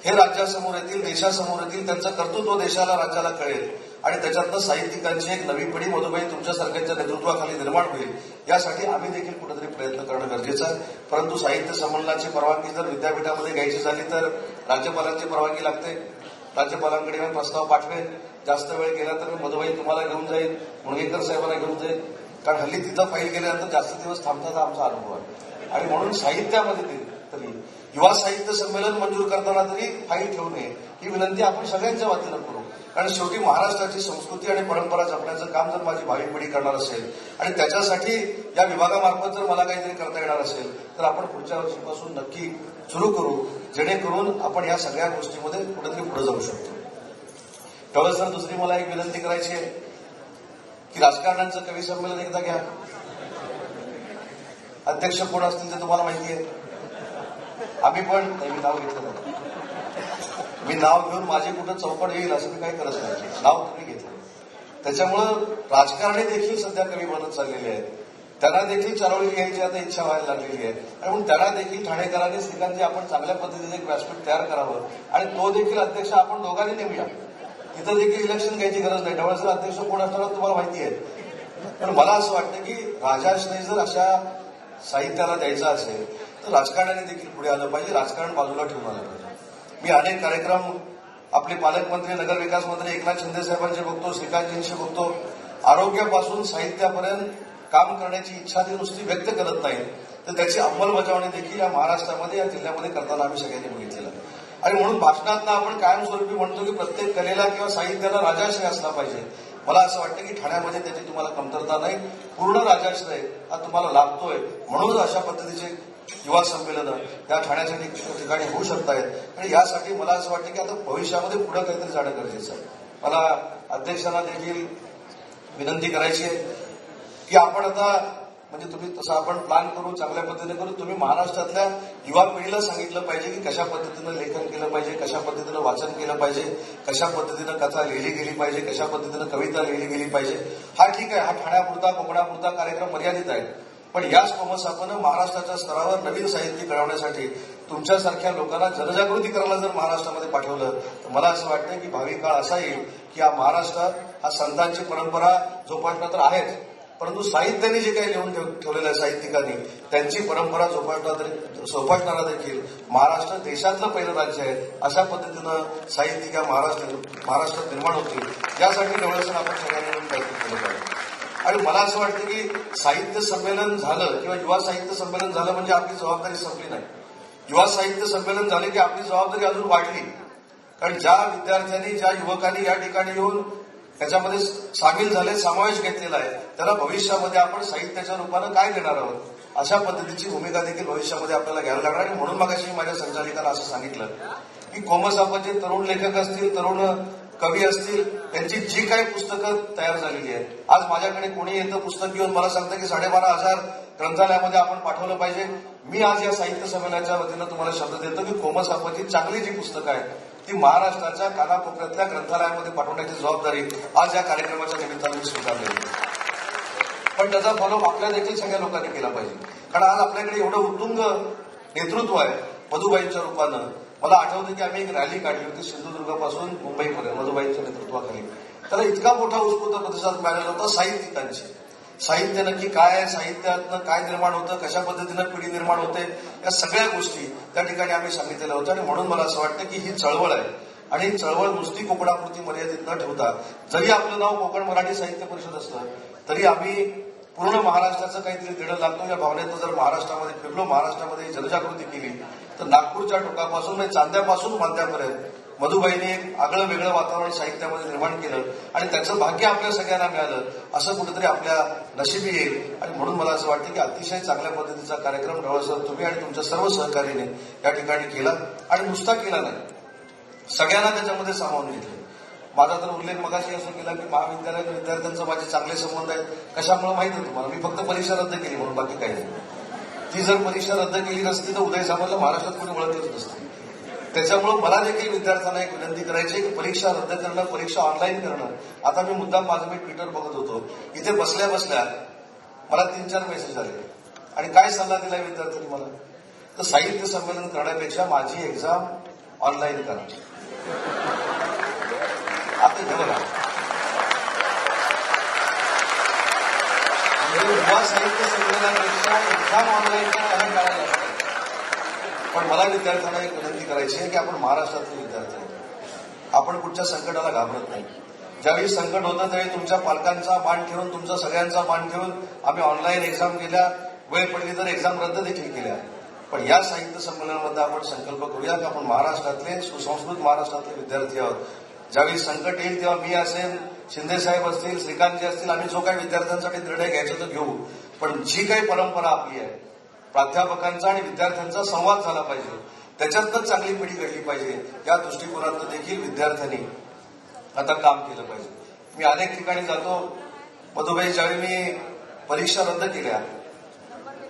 हे राज्यासमोर येतील, देशासमोर येतील, त्यांचं कर्तृत्व देशाला, राज्याला कळेल आणि त्याच्यातनं साहित्यिकांची एक नवी पिढी मधुबाई तुमच्यासारख्यांच्या नेतृत्वाखाली निर्माण होईल. यासाठी आम्ही देखील कुठेतरी प्रयत्न करणं गरजेचं आहे. परंतु साहित्य संमेलनाची परवानगी जर विद्यापीठामध्ये घ्यायची झाली तर राज्यपालांची परवानगी लागते. राज्यपालांकडे मी प्रस्ताव पाठवेन, जास्त वेळ गेला तर मी मधुबाई तुम्हाला घेऊन जाईल, मुणगेकर साहेबांना घेऊन जाईल, कारण हल्ली तिथं फाईल गेल्यानंतर जास्त दिवस थांबण्याचा आमचा अनुभव आहे. आणि म्हणून साहित्यामध्ये तरी युवा साहित्य संमेलन मंजूर करताना तरी फाईल ठेवू नये ही विनंती आपण सगळ्यांच्या वतीनं करू. कारण शेवटी महाराष्ट्राची संस्कृती आणि परंपरा जपण्याचं काम जर माझी भावी पिढी करणार असेल आणि त्याच्यासाठी या विभागामार्फत जर मला काहीतरी करता येणार असेल तर आपण पुढच्या वर्षीपासून नक्की सुरू करू, जेणेकरून आपण या सगळ्या गोष्टीमध्ये कुठेतरी पुढे जाऊ शकतो. तेवढं सर दुसरी मला एक विनंती करायची आहे की राजकारण्यांचं कवी संमेलन एकदा घ्या. अध्यक्ष कोण असतील ते तुम्हाला माहिती आहे. आम्ही पण मी नाव घेतलं नाही, मी नाव घेऊन माझी कुठं चौपट येईल असं मी काही करत नाही, नाव तुम्ही घेतलं. त्याच्यामुळं राजकारणी देखील सध्या कवी बनत चाललेले आहेत, त्यांना देखील चळवळी घ्यायची आता इच्छा व्हायला लागलेली आहे आणि म्हणून त्यांना देखील ठाणेकरांनी श्रीकांतजी आपण चांगल्या पद्धतीने एक व्यासपीठ तयार करावं आणि तो देखील अध्यक्ष आपण दोघांनी नेमूया. तिथं देखील इलेक्शन घ्यायची गरज नाही, डवळसर अध्यक्ष कोण असणार तुम्हाला माहिती आहे. पण मला असं वाटतं की राजाश्रय जर अशा साहित्याला द्यायचा असेल तर राजकारण्यांनी देखील पुढे आलं पाहिजे, राजकारण बाजूला ठेवून आलं पाहिजे. मी अनेक कार्यक्रम आपले पालकमंत्री, नगरविकास मंत्री एकनाथ शिंदे साहेबांचे बघतो, श्रीकांतजींशी बघतो, आरोग्यापासून साहित्यापर्यंत काम करण्याची इच्छा ती नुसती व्यक्त करत नाही तर त्याची अंमलबजावणी देखील या महाराष्ट्रामध्ये, या जिल्ह्यामध्ये करताना आम्ही सगळ्यांनी बघितलेलं आहे. आणि म्हणून भाषणातनं आपण कायमस्वरूपी म्हणतो की प्रत्येक कलेला किंवा साहित्याला राजाश्रय असला पाहिजे. मला असं वाटतं की ठाण्यामध्ये त्याची तुम्हाला कमतरता नाही, पूर्ण राजाश्रय हा तुम्हाला लाभतोय. म्हणून अशा पद्धतीचे युवा संमेलनं या ठाण्याच्या ठिकाणी होऊ शकत आहेत आणि यासाठी मला असं वाटतं की आता भविष्यामध्ये पुढे काहीतरी जाणं गरजेचं आहे. मला अध्यक्षांना देखील विनंती करायची आहे की आपण आता म्हणजे तुम्ही तसं आपण प्लॅन करू, चांगल्या पद्धतीने करू. तुम्ही महाराष्ट्रातल्या युवा पिढीला सांगितलं पाहिजे की कशा पद्धतीनं लेखन केलं पाहिजे, कशा पद्धतीनं वाचन केलं पाहिजे, कशा पद्धतीनं कथा लिहिली गेली पाहिजे, कशा पद्धतीनं कविता लिहिली गेली पाहिजे. हा ठीक आहे, हा ठाण्यापुरता कोकणापुरता कार्यक्रम मर्यादित आहे. पण याच कोमसापानं महाराष्ट्राच्या स्तरावर नवीन साहित्य घडवण्यासाठी तुमच्यासारख्या लोकांना जनजागृती करायला जर महाराष्ट्रामध्ये पाठवलं तर मला असं वाटतं की भावी काळ असा येईल की हा महाराष्ट्रात हा संतांची परंपरा जोपासणं तर आहेच, परंतु साहित्याने जे काही लिहून ठेवलेलं आहे साहित्यिकांनी, त्यांची परंपरा जोपासणारा देखील महाराष्ट्र देशातलं पहिलं राज्य आहे. अशा पद्धतीनं साहित्यिका महाराष्ट्रात निर्माण होतील यासाठी निवडणूक आपण सगळ्यांनी मिळून प्रयत्न केले पाहिजे. आणि मला असं वाटतं की साहित्य संमेलन झालं किंवा युवा साहित्य संमेलन झालं म्हणजे आपली जबाबदारी संपली नाही. युवा साहित्य संमेलन झाले की आपली जबाबदारी अजून वाढली. कारण ज्या विद्यार्थ्यांनी, ज्या युवकांनी या ठिकाणी येऊन त्याच्यामध्ये सामील झाले, समावेश घेतलेला आहे, त्याला भविष्यामध्ये आपण साहित्याच्या रूपानं काय देणार आहोत अशा पद्धतीची भूमिका देखील भविष्यामध्ये आपल्याला घ्यायला लागणार. आणि म्हणून मगाशी माझ्या संचालिकांना असं सांगितलं की कोमसापाचे तरुण लेखक असतील, तरुण कवी असतील, त्यांची जी काही पुस्तकं तयार झालेली आहेत, आज माझ्याकडे कोणी येतं पुस्तक घेऊन मला सांगतं की 12,500 ग्रंथालयामध्ये आपण पाठवलं पाहिजे. मी आज या साहित्य संमेलनाच्या वतीनं तुम्हाला शब्द देतो की कोमसापाची चांगली जी पुस्तकं आहेत ती महाराष्ट्राच्या कानाकोपऱ्यातल्या ग्रंथालयामध्ये पाठवण्याची जबाबदारी आज या कार्यक्रमाच्या निमित्तानं मी स्वीकारली. पण त्याचा फॉलो आपल्या देखील सगळ्या लोकांनी केला पाहिजे. कारण आज आपल्याकडे एवढं उत्तुंग नेतृत्व आहे मधुबाईंच्या रूपानं. मला आठवतं की आम्ही एक रॅली काढली होती सिंधुदुर्गापासून मुंबईपर्यंत मधुबाईंच्या नेतृत्वाखाली. त्याला इतका मोठा उत्स्फूर्त प्रतिसाद मिळालेला होता साहित्यिकांची. साहित्य नक्की काय आहे, साहित्यातनं काय निर्माण होतं, कशा पद्धतीनं पिढी निर्माण होते, या सगळ्या गोष्टी त्या ठिकाणी आम्ही सांगितलेल्या होत्या. आणि म्हणून मला असं वाटतं की ही चळवळ आहे आणि ही चळवळ नुसती कोकणापुरती मर्यादित न ठेवता, जरी आपलं नाव कोकण मराठी साहित्य परिषद असलं तरी आम्ही पूर्ण महाराष्ट्राचं काहीतरी देणं लागतो या भावनेतनं जर महाराष्ट्रामध्ये फिरलो, महाराष्ट्रामध्ये जनजागृती केली तर नागपूरच्या टोकापासून म्हणजे चांद्यापासून मांद्यापर्यंत मधुबाईने एक आगळं वेगळं वातावरण साहित्यामध्ये निर्माण केलं आणि त्याचं भाग्य आपल्या सगळ्यांना मिळालं असं कुठेतरी आपल्या नशिबी येईल. आणि म्हणून मला असं वाटतं की अतिशय चांगल्या पद्धतीचा कार्यक्रम डवळसर तुम्ही आणि तुमच्या सर्व सहकार्याने या ठिकाणी केला. आणि नुसता केला नाही, सगळ्यांना त्याच्यामध्ये सामावून घेतलं. माझा तर उल्लेख मगाशी असं केला की महाविद्यालयात विद्यार्थ्यांचे माझे चांगले संबंध आहेत. कशामुळे माहिती आहे तुम्हाला? मी फक्त परीक्षा रद्द केली म्हणून, बाकी काही नाही. ती जर परीक्षा रद्द केली नसती तर उदय सामंतला महाराष्ट्रात कोणी ओळखलंच नसतं. त्याच्यामुळे मला देखील विद्यार्थ्यांना एक विनंती करायची की परीक्षा रद्द करणं, परीक्षा ऑनलाईन करणं. आता मी मुद्दाम माझं मी ट्विटर बघत होतो, इथे बसल्या बसल्या मला 3-4 मेसेज आले. आणि काय सल्ला दिलाय विद्यार्थ्यांनी मला, तर साहित्य संमेलन करण्यापेक्षा माझी एक्झाम ऑनलाईन करा. आता हे बघा, युवा साहित्य संमेलनापेक्षा एक्झाम ऑनलाईन करायला लागतं. पण मला विद्यार्थ्यांना एक विनंती करायची आहे की आपण महाराष्ट्रातले विद्यार्थी आहोत. आपण कुठच्या संकटाला घाबरत नाही. ज्यावेळी संकट होतं त्यावेळी तुमच्या पालकांचा मान ठेवून, तुमचा सगळ्यांचा मान ठेवून आम्ही ऑनलाईन एक्झाम केल्या, वेळ पडली तर एक्झाम रद्द देखील केल्या. पण या साहित्य संमेलनामध्ये आपण संकल्प करूया की आपण महाराष्ट्रातले सुसंस्कृत महाराष्ट्रातले विद्यार्थी आहोत. ज्यावेळी संकट येईल तेव्हा मी असेल, शिंदेसाहेब असतील, श्रीकांतजी असतील, आम्ही जो काही विद्यार्थ्यांसाठी निर्णय घ्यायचा तो घेऊ. पण जी काही परंपरा आपली आहे, प्राध्यापकांचा आणि विद्यार्थ्यांचा संवाद झाला पाहिजे, त्याच्यातच चांगली पिढी घडली पाहिजे, या दृष्टिकोनातून देखील विद्यार्थ्यांनी आता काम केलं पाहिजे. मी अनेक ठिकाणी जातो. मधुबाई, ज्यावेळी मी परीक्षा रद्द केल्या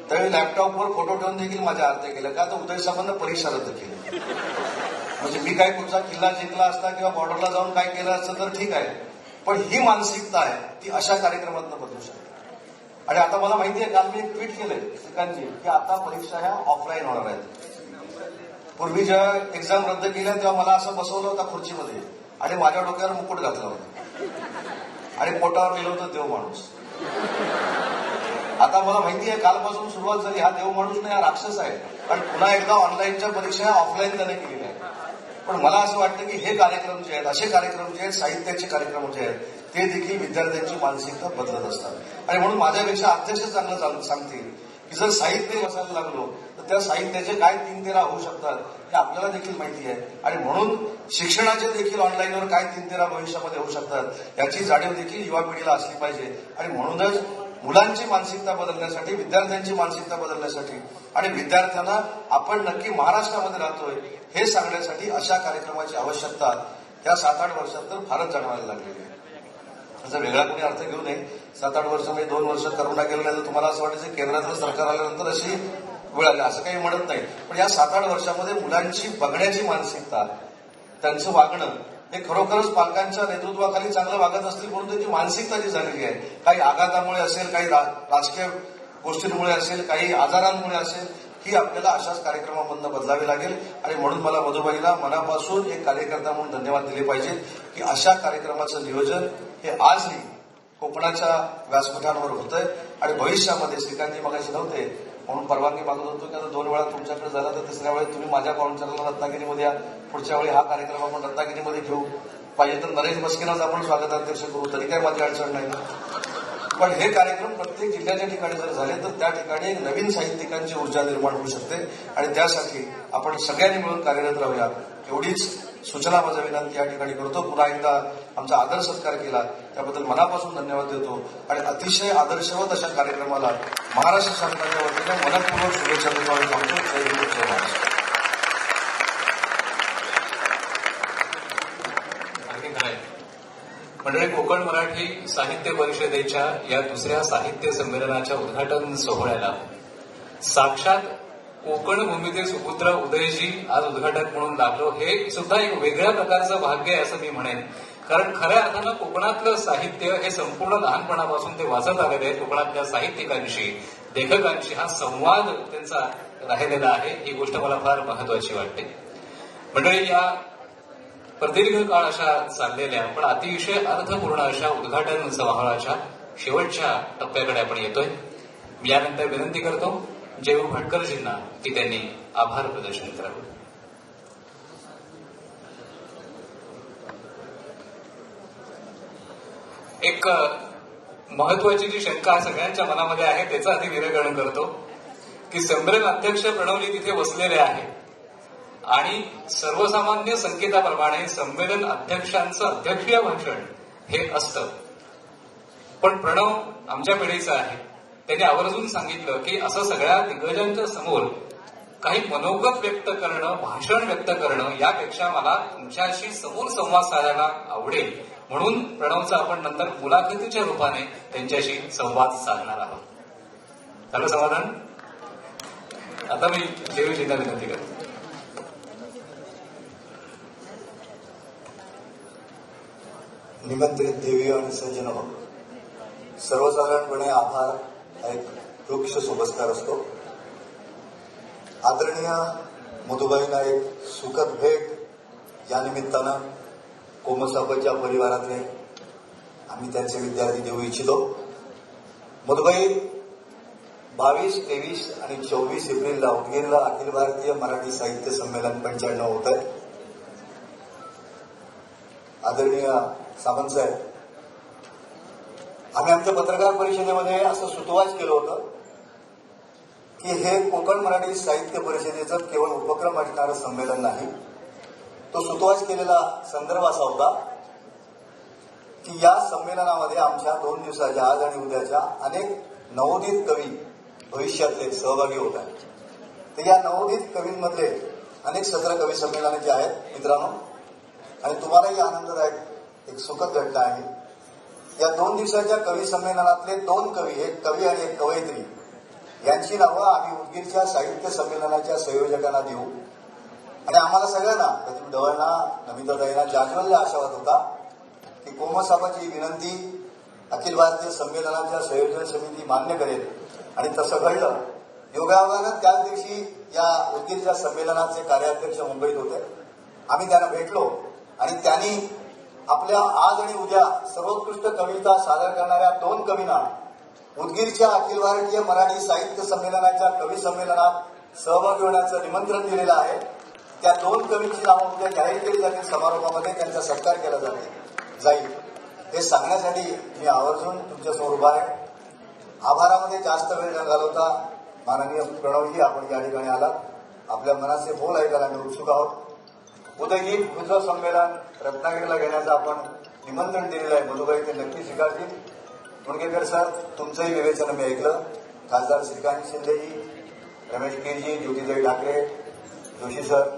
त्यावेळी लॅपटॉपवर फोटो ठेवून देखील माझ्या आरत्या केल्या. का तर उदय सामंतनं परीक्षा रद्द केली. म्हणजे मी काय कुठचा किल्ला जिंकला असता किंवा बॉर्डरला जाऊन काय केलं असतं तर ठीक आहे, पण ही मानसिकता आहे ती अशा कार्यक्रमातून बदलू शकते. आणि आता मला माहिती आहे, काल मी एक ट्विट केलंय श्रीकांतजी की आता परीक्षा ह्या ऑफलाईन होणार आहेत. पूर्वी जेव्हा एक्झाम रद्द केल्या तेव्हा मला असं बसवलं होतं खुर्चीमध्ये आणि माझ्या डोक्यावर मुकुट घातला होता आणि पोटावर लिहिलं होतं देव माणूस. आता मला माहिती आहे कालपासून सुरुवात झाली, हा देव माणूस नाही, हा राक्षस आहे. आणि पुन्हा एकदा ऑनलाईनच्या परीक्षा ऑफलाईन त्याने केलेल्या आहेत. पण मला असं वाटतं की हे कार्यक्रम जे आहेत, असे कार्यक्रम जे आहेत, साहित्याचे कार्यक्रम जे आहेत, ते देखील विद्यार्थ्यांची मानसिकता बदलत असतात. आणि म्हणून माझ्यापेक्षा अध्यक्ष चांगलं सांगतील की जर साहित्य बसायला लागलो तर त्या साहित्याचे काय 3-13 होऊ शकतात हे आपल्याला देखील माहिती आहे. आणि म्हणून शिक्षणाचे देखील ऑनलाईनवर काय 3-13 भविष्यामध्ये होऊ शकतात याची जाणीव देखील युवा पिढीला असली पाहिजे. आणि म्हणूनच मुलांची मानसिकता बदलण्यासाठी, विद्यार्थ्यांची मानसिकता बदलण्यासाठी आणि विद्यार्थ्यांना आपण नक्की महाराष्ट्रामध्ये राहतोय हे सांगण्यासाठी अशा कार्यक्रमाची आवश्यकता या 7-8 वर्षात तर फारच जाणवायला लागलेली आहे. त्याचा वेगळा कोणी अर्थ घेऊ नये. 7-8 वर्ष म्हणजे 2 वर्ष करोना गेलं नाही तर तुम्हाला असं वाटायचं केंद्रातलं सरकार आल्यानंतर अशी वेळ आली, असं काही म्हणत नाही. पण या 7-8 वर्षामध्ये मुलांची बघण्याची मानसिकता, त्यांचं वागणं हे खरोखरच पालकांच्या नेतृत्वाखाली चांगलं वागत असतील म्हणून त्यांची मानसिकता जी झालेली आहे, काही आघातामुळे असेल, काही राजकीय गोष्टींमुळे असेल, काही आजारांमुळे असेल, ही आपल्याला अशाच कार्यक्रमामधून बदलावी लागेल. आणि म्हणून मला मधुबाईला मनापासून एक कार्यकर्ता म्हणून धन्यवाद दिले पाहिजेत की अशा कार्यक्रमाचं नियोजन हे आजही कोकणाच्या व्यासपीठांवर होतंय. आणि भविष्यामध्ये श्रीकांतजी मगाशी नव्हते म्हणून परवानगी मागत होतो की आता 2 वेळा तुमच्याकडे झाला तर तिसऱ्या वेळेस तुम्ही माझ्या पाहुणचाराला रत्नागिरीमध्ये या. पुढच्या वेळी हा कार्यक्रम आपण रत्नागिरीमध्ये घेऊ. पाहिजे तर नरेश मस्किनाचं आपण स्वागताध्यक्ष करू, तरी काही माझी अडचण नाही. पण हे कार्यक्रम प्रत्येक जिल्ह्याच्या ठिकाणी जर झाले तर त्या ठिकाणी एक नवीन साहित्यिकांची ऊर्जा निर्माण होऊ शकते. आणि त्यासाठी आपण सगळ्यांनी मिळून कार्यरत राहूया एवढीच सूचना माझा विनंती या ठिकाणी करतो. पुन्हा एकदा आमचा आदर सत्कार केला त्याबद्दल मनापासून धन्यवाद देतो. आणि अतिशय आदर्शवत अशा कार्यक्रमाला महाराष्ट्र शासनाच्या वतीने मनपूर्वक शुभेच्छा देतो आणि सांगतो जय हिंद जय महाराष्ट्र.
मंडळी, कोकण मराठी साहित्य परिषदेच्या या दुसऱ्या साहित्य संमेलनाच्या उद्घाटन सोहळ्याला साक्षात कोकण भूमीचे सुपुत्र उदयजी आज उद्घाटक म्हणून लागलो. हे सुद्धा एक वेगळ्या प्रकारचं भाग्य आहे असं मी म्हणेन. कारण खऱ्या अर्थानं कोकणातलं साहित्य हे संपूर्ण लहानपणापासून ते वाचत आलेले आहे. कोकणातल्या साहित्यिकांशी, लेखकांशी हा संवाद त्यांचा राहिलेला आहे. ही गोष्ट मला फार महत्वाची वाटते. मंडळी, या प्रदीर्घ काळ अशा चाललेल्या पण अतिशय अर्थपूर्ण अशा उद्घाटन समारोहाच्या शेवटच्या टप्प्याकडे आपण येतोय. यानंतर विनंती करतो जयू भटकरजींना की त्यांनी आभार प्रदर्शन करावं. एक महत्वाची जी शंका सगळ्यांच्या मनामध्ये आहे त्याचं आधी निराकरण करतो की संमेलन अध्यक्ष प्रणवजी तिथे बसलेले आहेत आणि सर्वसामान्य संकेताप्रमाणे संमेलन अध्यक्षांचं अध्यक्षीय भाषण हे असतं. पण प्रणव आमच्या पिढीचा आहे. त्यांनी आवर्जून सांगितलं की असं सगळ्या दिग्गजांच्या समोर काही मनोगत व्यक्त करणं, भाषण व्यक्त करणं यापेक्षा मला तुमच्याशी समोर संवाद साधायला आवडेल. म्हणून प्रणवचं आपण नंतर मुलाखतीच्या रूपाने त्यांच्याशी संवाद साधणार आहोत. झालं समाधान? आता मी देवीजींना विनंती करतो.
निमंत्रित देवी आणि सज्जन, सर्वसाधारणपणे आभार हा एक वृक्ष सोबस्कार असतो. आदरणीय मधुबाईंना एक सुखद भेट या निमित्तानं कोमसापच्या परिवारातले आम्ही त्यांचे विद्यार्थी देऊ इच्छितो. मधुबाई 22, 23 आणि 24 एप्रिलला उदगीरला अखिल भारतीय मराठी साहित्य संमेलन 95 होत आहे. आदरणीय सावंतसाहेब, आम्ही आमच्या पत्रकार परिषदेमध्ये असं सुतोवाच केलं होतं की हे कोकण मराठी साहित्य परिषदेचं केवळ उपक्रम असणारं संमेलन नाही. तो सुतोवाच केलेला संदर्भ असा होता की या संमेलनामध्ये आमच्या 2 दिवसाच्या आज आणि उद्याच्या अनेक नवोदित कवी भविष्यातले सहभागी होत आहेत. तर या नवोदित कवींमधले अनेक सत्र कवी संमेलन जे आहेत मित्रांनो, आणि तुम्हालाही आनंददायक एक सुखद घटना आहे. या 2 दिवसाच्या कवी संमेलनातले 2 कवी, एक कवी आणि एक कवयित्री, यांची नावं आम्ही उदगीरच्या साहित्य संमेलनाच्या संयोजकांना देऊ. आणि आम्हाला सगळ्यांना, प्रतिम ढवळना, नमिताताईंना जाज्वल्य आशावाद होता की कोमसापाची विनंती अखिल भारतीय संमेलनाच्या संयोजन समिती मान्य करेल. आणि तसं घडलं. योगायोगानं त्याच दिवशी या उदगीरच्या संमेलनाचे कार्याध्यक्ष मुंबईत होते. आम्ही त्यांना भेटलो आणि त्यांनी आपल्या आज आणि उद्या सर्वोत्कृष्ट कविता सादर करणाऱ्या 2 कवींना उदगीरच्या अखिल भारतीय मराठी साहित्य संमेलनाच्या कवी संमेलनात सहभागी होण्याचं निमंत्रण दिलेलं आहे. त्या 2 कवींची नावं उद्या जाहीर केली जातील. समारोहामध्ये त्यांचा सत्कार केला जाईल. हे सांगण्यासाठी मी आवर्जून तुमच्यासमोर उभा आहे. आभारामध्ये जास्त वेळ न घालवता माननीय प्रणवजी, आपण या ठिकाणी आलात. आपल्या मनाचे बोल ऐकायला आम्ही उत्सुक आहोत. उदगीर युद्ध संमेलन रत्नागिरीला घेण्याचं आपण निमंत्रण दिलेलं आहे. मधुबाई ते नक्की स्वीकारतील. मुणगेकर सर, तुमचंही विवेचन मी ऐकलं. खासदार श्रीकांत शिंदेजी, रमेश गिरजी, ज्योतिताई ठाकरे, जोशी सर,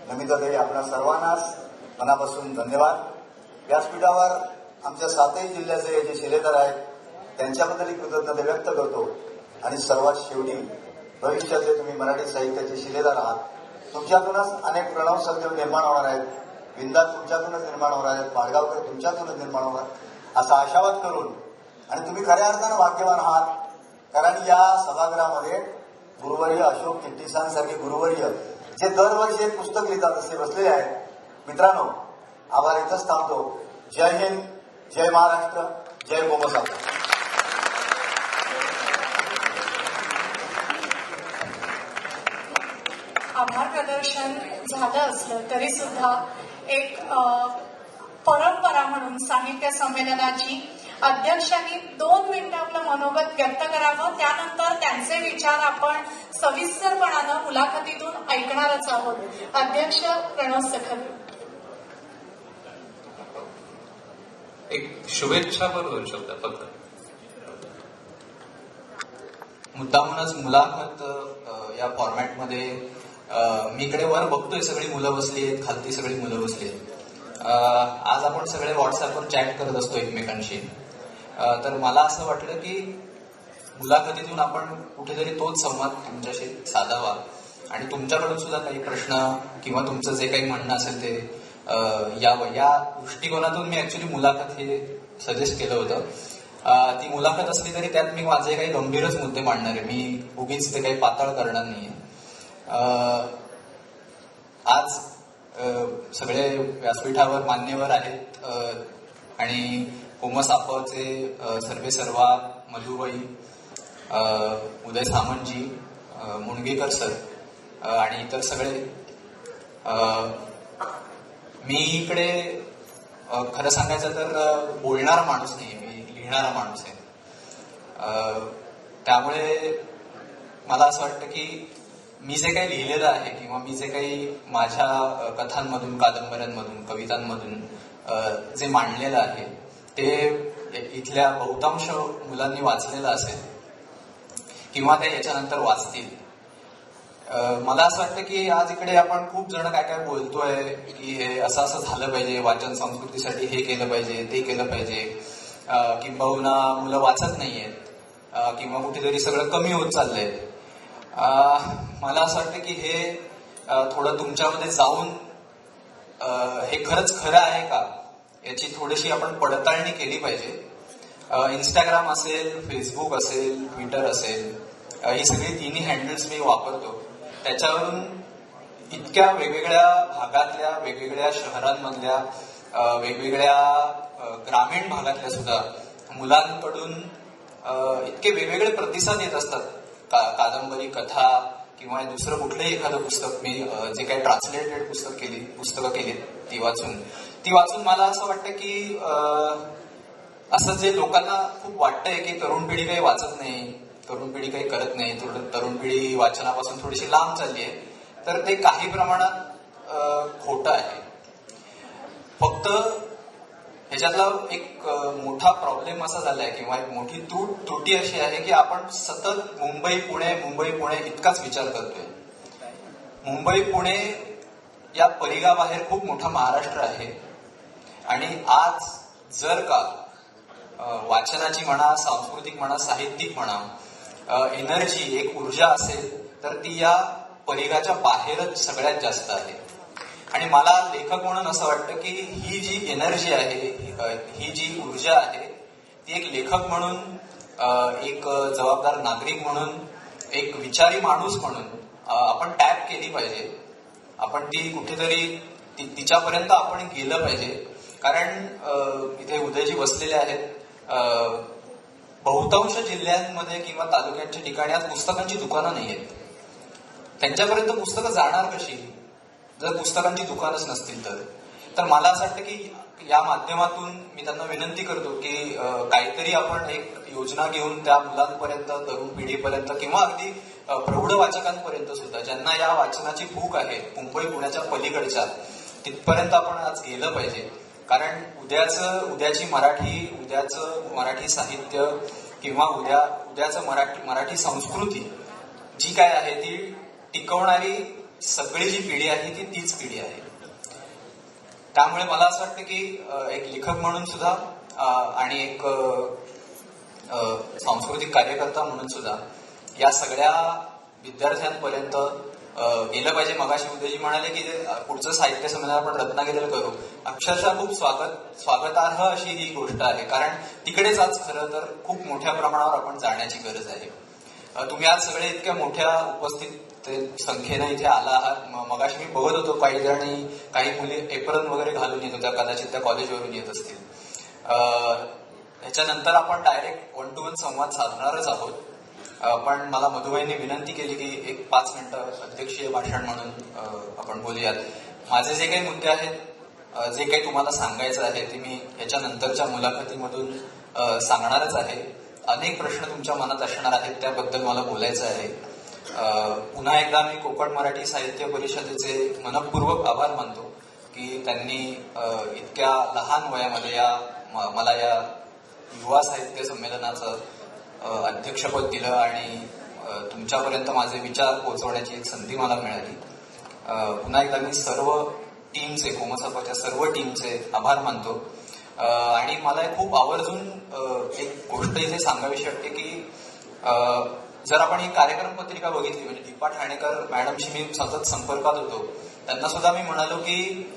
नमिताताई, आपणा सर्वांनाच मनापासून धन्यवाद. व्यासपीठावर आमच्या 7ही जिल्ह्याचे जे शिलेदार आहेत त्यांच्याबद्दल कृतज्ञता व्यक्त करतो. आणि सर्वात शेवटी भविष्याचे तुम्ही मराठी साहित्याचे शिलेदार आहात. तुमच्यातूनच अनेक प्रणव सदैव निर्माण होणार आहेत. विंदा तुमच्यातूनच निर्माण होणार आहेत. पाडगावकर तुमच्यातूनच निर्माण होणार असा आशावाद करून, आणि तुम्ही खऱ्या अर्थानं भाग्यवान आहात, कारण या सभागृहामध्ये गुरुवर्य अशोक चिट्टीसांसारखे गुरुवर्य जे दरवर्षी एक पुस्तक लिहितात असे बसलेले आहेत. मित्रांनो, आभार इथंच थांबतो. जय हिंद, जय महाराष्ट्र, जय बोमसा.
आभार प्रदर्शन झालं असलं तरी सुद्धा एक परंपरा म्हणून साहित्य संमेलनाची अध्यक्षांनी 2 मिनिटं आपलं मनोगत व्यक्त करावं. त्यानंतर त्यांचे विचार आपण सविस्तरपणानं मुलाखतीतून ऐकणारच आहोत. अध्यक्ष प्रणव सखल.
एक शुभेच्छापर 2 शब्द फक्त.
मुद्दामूनच मुलाखत या फॉर्मॅटमध्ये मी इकडे वर बघतोय, सगळी मुलं बसली आहेत, खालती सगळी मुलं बसली आहेत. आज आपण सगळे व्हॉट्सअपवर चॅट करत असतो एकमेकांशी. तर मला असं वाटलं की मुलाखतीतून आपण कुठेतरी तोच संवाद तुमच्याशी साधावा, आणि तुमच्याकडून सुद्धा काही प्रश्न किंवा तुमचं जे काही म्हणणं असेल ते यावं, या दृष्टिकोनातून मी ऍक्च्युली मुलाखत हे सजेस्ट केलं होतं. ती मुलाखत असली तरी त्यात मी माझे काही गंभीरच मुद्दे मांडणार आहे. मी उगीच ते काही पातळ करणार नाहीये. आज सगळे व्यासपीठावर मान्यवर आहेत, आणि होमसापचे सर्वे सर्वा, मधुबाई, उदय सामंतजी, मुणगेकर सर आणि इतर सगळे. मी इकडे खरं सांगायचं तर बोलणारा माणूस नाही, मी लिहिणारा माणूस आहे. त्यामुळे मला असं वाटतं की मी जे काही लिहिलेलं आहे किंवा मी जे काही माझ्या कथांमधून, कादंबऱ्यांमधून, कवितांमधून जे मांडलेलं आहे ते इथल्या बहुतांश मुलांनी वाचलेलं असेल किंवा ते याच्यानंतर वाचतील. मला असं वाटतं की आज इकडे आपण खूप जण काय काय बोलतोय की हे असं असं झालं पाहिजे, वाचन संस्कृतीसाठी हे केलं पाहिजे, ते केलं पाहिजे, किंबहुना मुलं वाचत नाहीयेत किंवा कुठेतरी सगळं कमी होत चाललंय. मला असं वाटतं की हे थोडं तुमच्यामध्ये जाऊन हे खरंच खरं आहे का याची थोडीशी आपण पडताळणी केली पाहिजे. इंस्टाग्राम असेल, फेसबुक असेल, ट्विटर असेल, ही सगळी तिन्ही हँडल्स मी वापरतो. त्याच्यावरून इतक्या वेगवेगळ्या भागातल्या, वेगवेगळ्या शहरांमधल्या, वेगवेगळ्या ग्रामीण भागातल्या सुद्धा मुलांकडून इतके वेगवेगळे प्रतिसाद येत असतात. कादंबरी, कथा किंवा दुसरं कुठलंही एखादं पुस्तक, मी जे काही ट्रान्सलेटेड पुस्तकं केली ती वाचून मला असं वाटतं की असं जे लोकांना खूप वाटतंय की तरुण पिढी काही वाचत नाही, तरुण पिढी काही करत नाही, तरुण पिढी वाचनापासून थोडीशी लांब चालली आहे, तर ते काही प्रमाणात खोटं आहे. फक्त ह्याच्यातला एक मोठा प्रॉब्लेम असा झालाय किंवा एक मोठी त्रुटी अशी आहे की आपण सतत मुंबई पुणे इतकाच विचार करतोय. मुंबई पुणे या परिघाबाहेर खूप मोठा महाराष्ट्र आहे, आणि आज जर का वाचनाची म्हणा, सांस्कृतिक म्हणा, साहित्यिक म्हणा, एनर्जी, एक ऊर्जा असेल तर ती या परिघाच्या बाहेरच सगळ्यात जास्त आहे. आणि मला लेखक म्हणून असं वाटतं की ही जी एनर्जी आहे, ही जी ऊर्जा आहे, ती एक लेखक म्हणून, एक जबाबदार नागरिक म्हणून, एक विचारी माणूस म्हणून आपण टॅप केली पाहिजे. आपण ती कुठेतरी तिच्यापर्यंत आपण गेलं पाहिजे. कारण इथे उदयजी बसलेले आहेत, बहुतांश जिल्ह्यांमध्ये किंवा तालुक्यांच्या ठिकाणी आज पुस्तकांची दुकानं नाही आहेत. त्यांच्यापर्यंत पुस्तकं जाणार कशी जर पुस्तकांची दुकानच नसतील तर मला असं वाटतं की या माध्यमातून मी त्यांना विनंती करतो की काहीतरी आपण एक योजना घेऊन त्या मुलांपर्यंत, तरुण पिढीपर्यंत किंवा अगदी प्रौढ वाचकांपर्यंत सुद्धा ज्यांना या वाचनाची भूक आहे मुंबई पुण्याच्या पलीकडच्या, तिथपर्यंत आपण आज गेलं पाहिजे. कारण उद्याची उद्याचं मराठी साहित्य किंवा उद्याचं मराठी संस्कृती जी काय आहे ती टिकवणारी सगळी जी पिढी आहे ती तीच पिढी आहे. त्यामुळे मला असं वाटतं की एक लेखक म्हणून सुद्धा आणि एक सांस्कृतिक कार्यकर्ता म्हणून सुद्धा या सगळ्या विद्यार्थ्यांपर्यंत गेलं पाहिजे. मगाशी उदयजी म्हणाले की पुढचं साहित्य संमेलन आपण रत्नागिरीला करू. अक्षरशः खूप स्वागतार्ह अशी ही गोष्ट आहे, कारण तिकडेच आज खरं तर खूप मोठ्या प्रमाणावर आपण जाण्याची गरज आहे. तुम्ही आज सगळे इतक्या मोठ्या उपस्थित संख्येनं इथे आला आहात. मगाशी मी बघत होतो काही मुली एप्रन वगैरे घालून येत होत्या, कदाचित त्या कॉलेजवरून येत असतील. ह्याच्यानंतर आपण डायरेक्ट 1-to-1 संवाद साधणारच आहोत. पण मला मधुबाईंनी विनंती केली की एक 5 मिनिटं अध्यक्षीय भाषण म्हणून आपण बोलूयात. माझे जे काही मुद्दे आहेत, जे काही तुम्हाला सांगायचं आहे ते मी याच्यानंतरच्या मुलाखतीमधून सांगणारच आहे. अनेक प्रश्न तुमच्या मनात असणार आहेत, त्याबद्दल मला बोलायचं आहे. पुन्हा एकदा मी कोकण मराठी साहित्य परिषदेचे मनपूर्वक आभार मानतो की त्यांनी इतक्या लहान वयामध्ये मला या युवा साहित्य संमेलनाचं अध्यक्षपद दिलं आणि तुमच्यापर्यंत माझे विचार पोहोचवण्याची एक संधी मला मिळाली. पुन्हा एकदा मी सर्व टीमचे, कोमसापाच्या सर्व टीमचे आभार मानतो. आणि मला खूप आवर्जून एक गोष्ट इथे सांगावीशी वाटते की जर आपण ही कार्यक्रम पत्रिका बघितली, म्हणजे दीपा ठाणेकर मॅडमशी मी सतत संपर्कात होतो, त्यांना सुद्धा मी म्हणालो की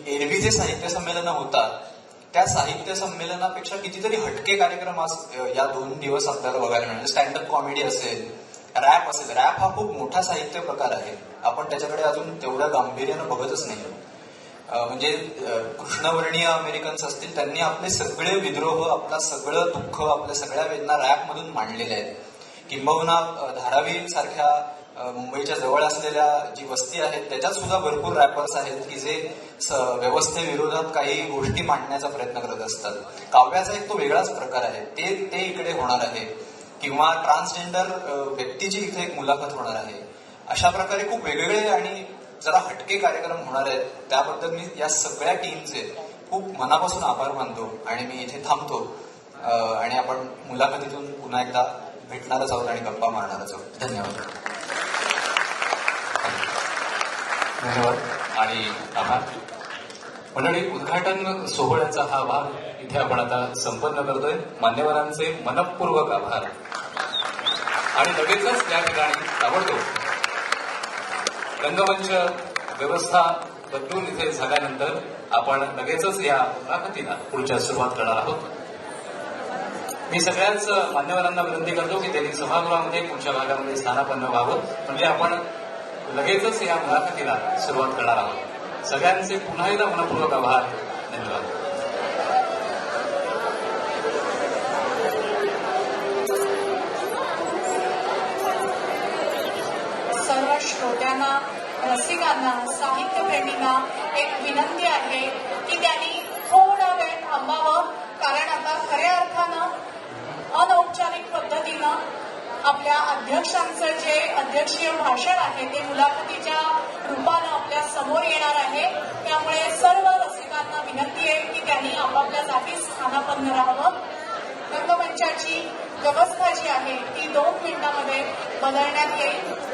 एरवी जे साहित्य संमेलन होतात त्या साहित्य संमेलनापेक्षा कितीतरी हटके कार्यक्रम आज या 2 दिवस आपल्याला बघायला मिळाले. स्टँडअप कॉमेडी असेल, रॅप असेल. रॅप हा खूप मोठा साहित्य प्रकार आहे, आपण त्याच्याकडे अजून तेवढ्या गांभीर्यानं बघतच नाही. म्हणजे कृष्णवर्णीय अमेरिकन्स असतील, त्यांनी आपले सगळे विद्रोह, आपलं सगळं दुःख, आपल्या सगळ्या वेदना रॅपमधून मांडलेल्या आहेत. किंबहुना धारावी सारख्या मुंबईच्या जवळ असलेल्या जी वस्ती आहेत त्याच्यात सुद्धा भरपूर रॅपर्स आहेत की जे व्यवस्थेविरोधात काही गोष्टी मांडण्याचा प्रयत्न करत असतात. काव्याचा एक तो वेगळाच प्रकार आहे, ते इकडे होणार आहे. किंवा ट्रान्सजेंडर व्यक्तीची इथे एक मुलाखत होणार आहे. अशा प्रकारे खूप वेगवेगळे आणि जरा हटके कार्यक्रम होणार आहेत. त्याबद्दल मी या सगळ्या टीमचे खूप मनापासून आभार मानतो आणि मी इथे थांबतो. आणि आपण मुलाखतीतून पुन्हा एकदा भेटणारच आहोत आणि गप्पा मारणारच आहोत. धन्यवाद.
धन्यवाद आणि आभार. मंडळी, उद्घाटन सोहळ्याचा हा भाग इथे आपण आता संपन्न करतोय. मान्यवरांचे मनपूर्वक आभार. आणि लगेचच या ठिकाणी ताबडतोब रंगमंच व्यवस्था बदलून इथे झाल्यानंतर आपण लगेचच या मुलाखतीला पुढच्या सुरुवात करणार आहोत. मी सगळ्याच मान्यवरांना विनंती करतो की त्यांनी सभागृहामध्ये पुढच्या भागामध्ये स्थानापन्न व्हावं, म्हणजे आपण लगेचच या मुलाखतीला सुरुवात करणार आहोत. सगळ्यांचे पुन्हा एकदा मनपूर्वक आभार. धन्यवाद.
सर्व श्रोत्यांना, रसिकांना, साहित्यप्रेमींना एक विनंती आहे की त्यांनी थोडा वेळ थांबावं, कारण आता खऱ्या अर्थानं अनौपचारिक पद्धतीनं आपल्या अध्यक्षांचं जे अध्यक्षीय भाषण आहे ते मुलाखतीच्या रूपानं आपल्या समोर येणार आहे. त्यामुळे सर्व रसिकांना विनंती आहे की त्यांनी आपापल्या जागी स्थानापन्न राहावं. रंगमंचाची व्यवस्था जी आहे ती 2 मिनिटांमध्ये बदलण्यात येईल.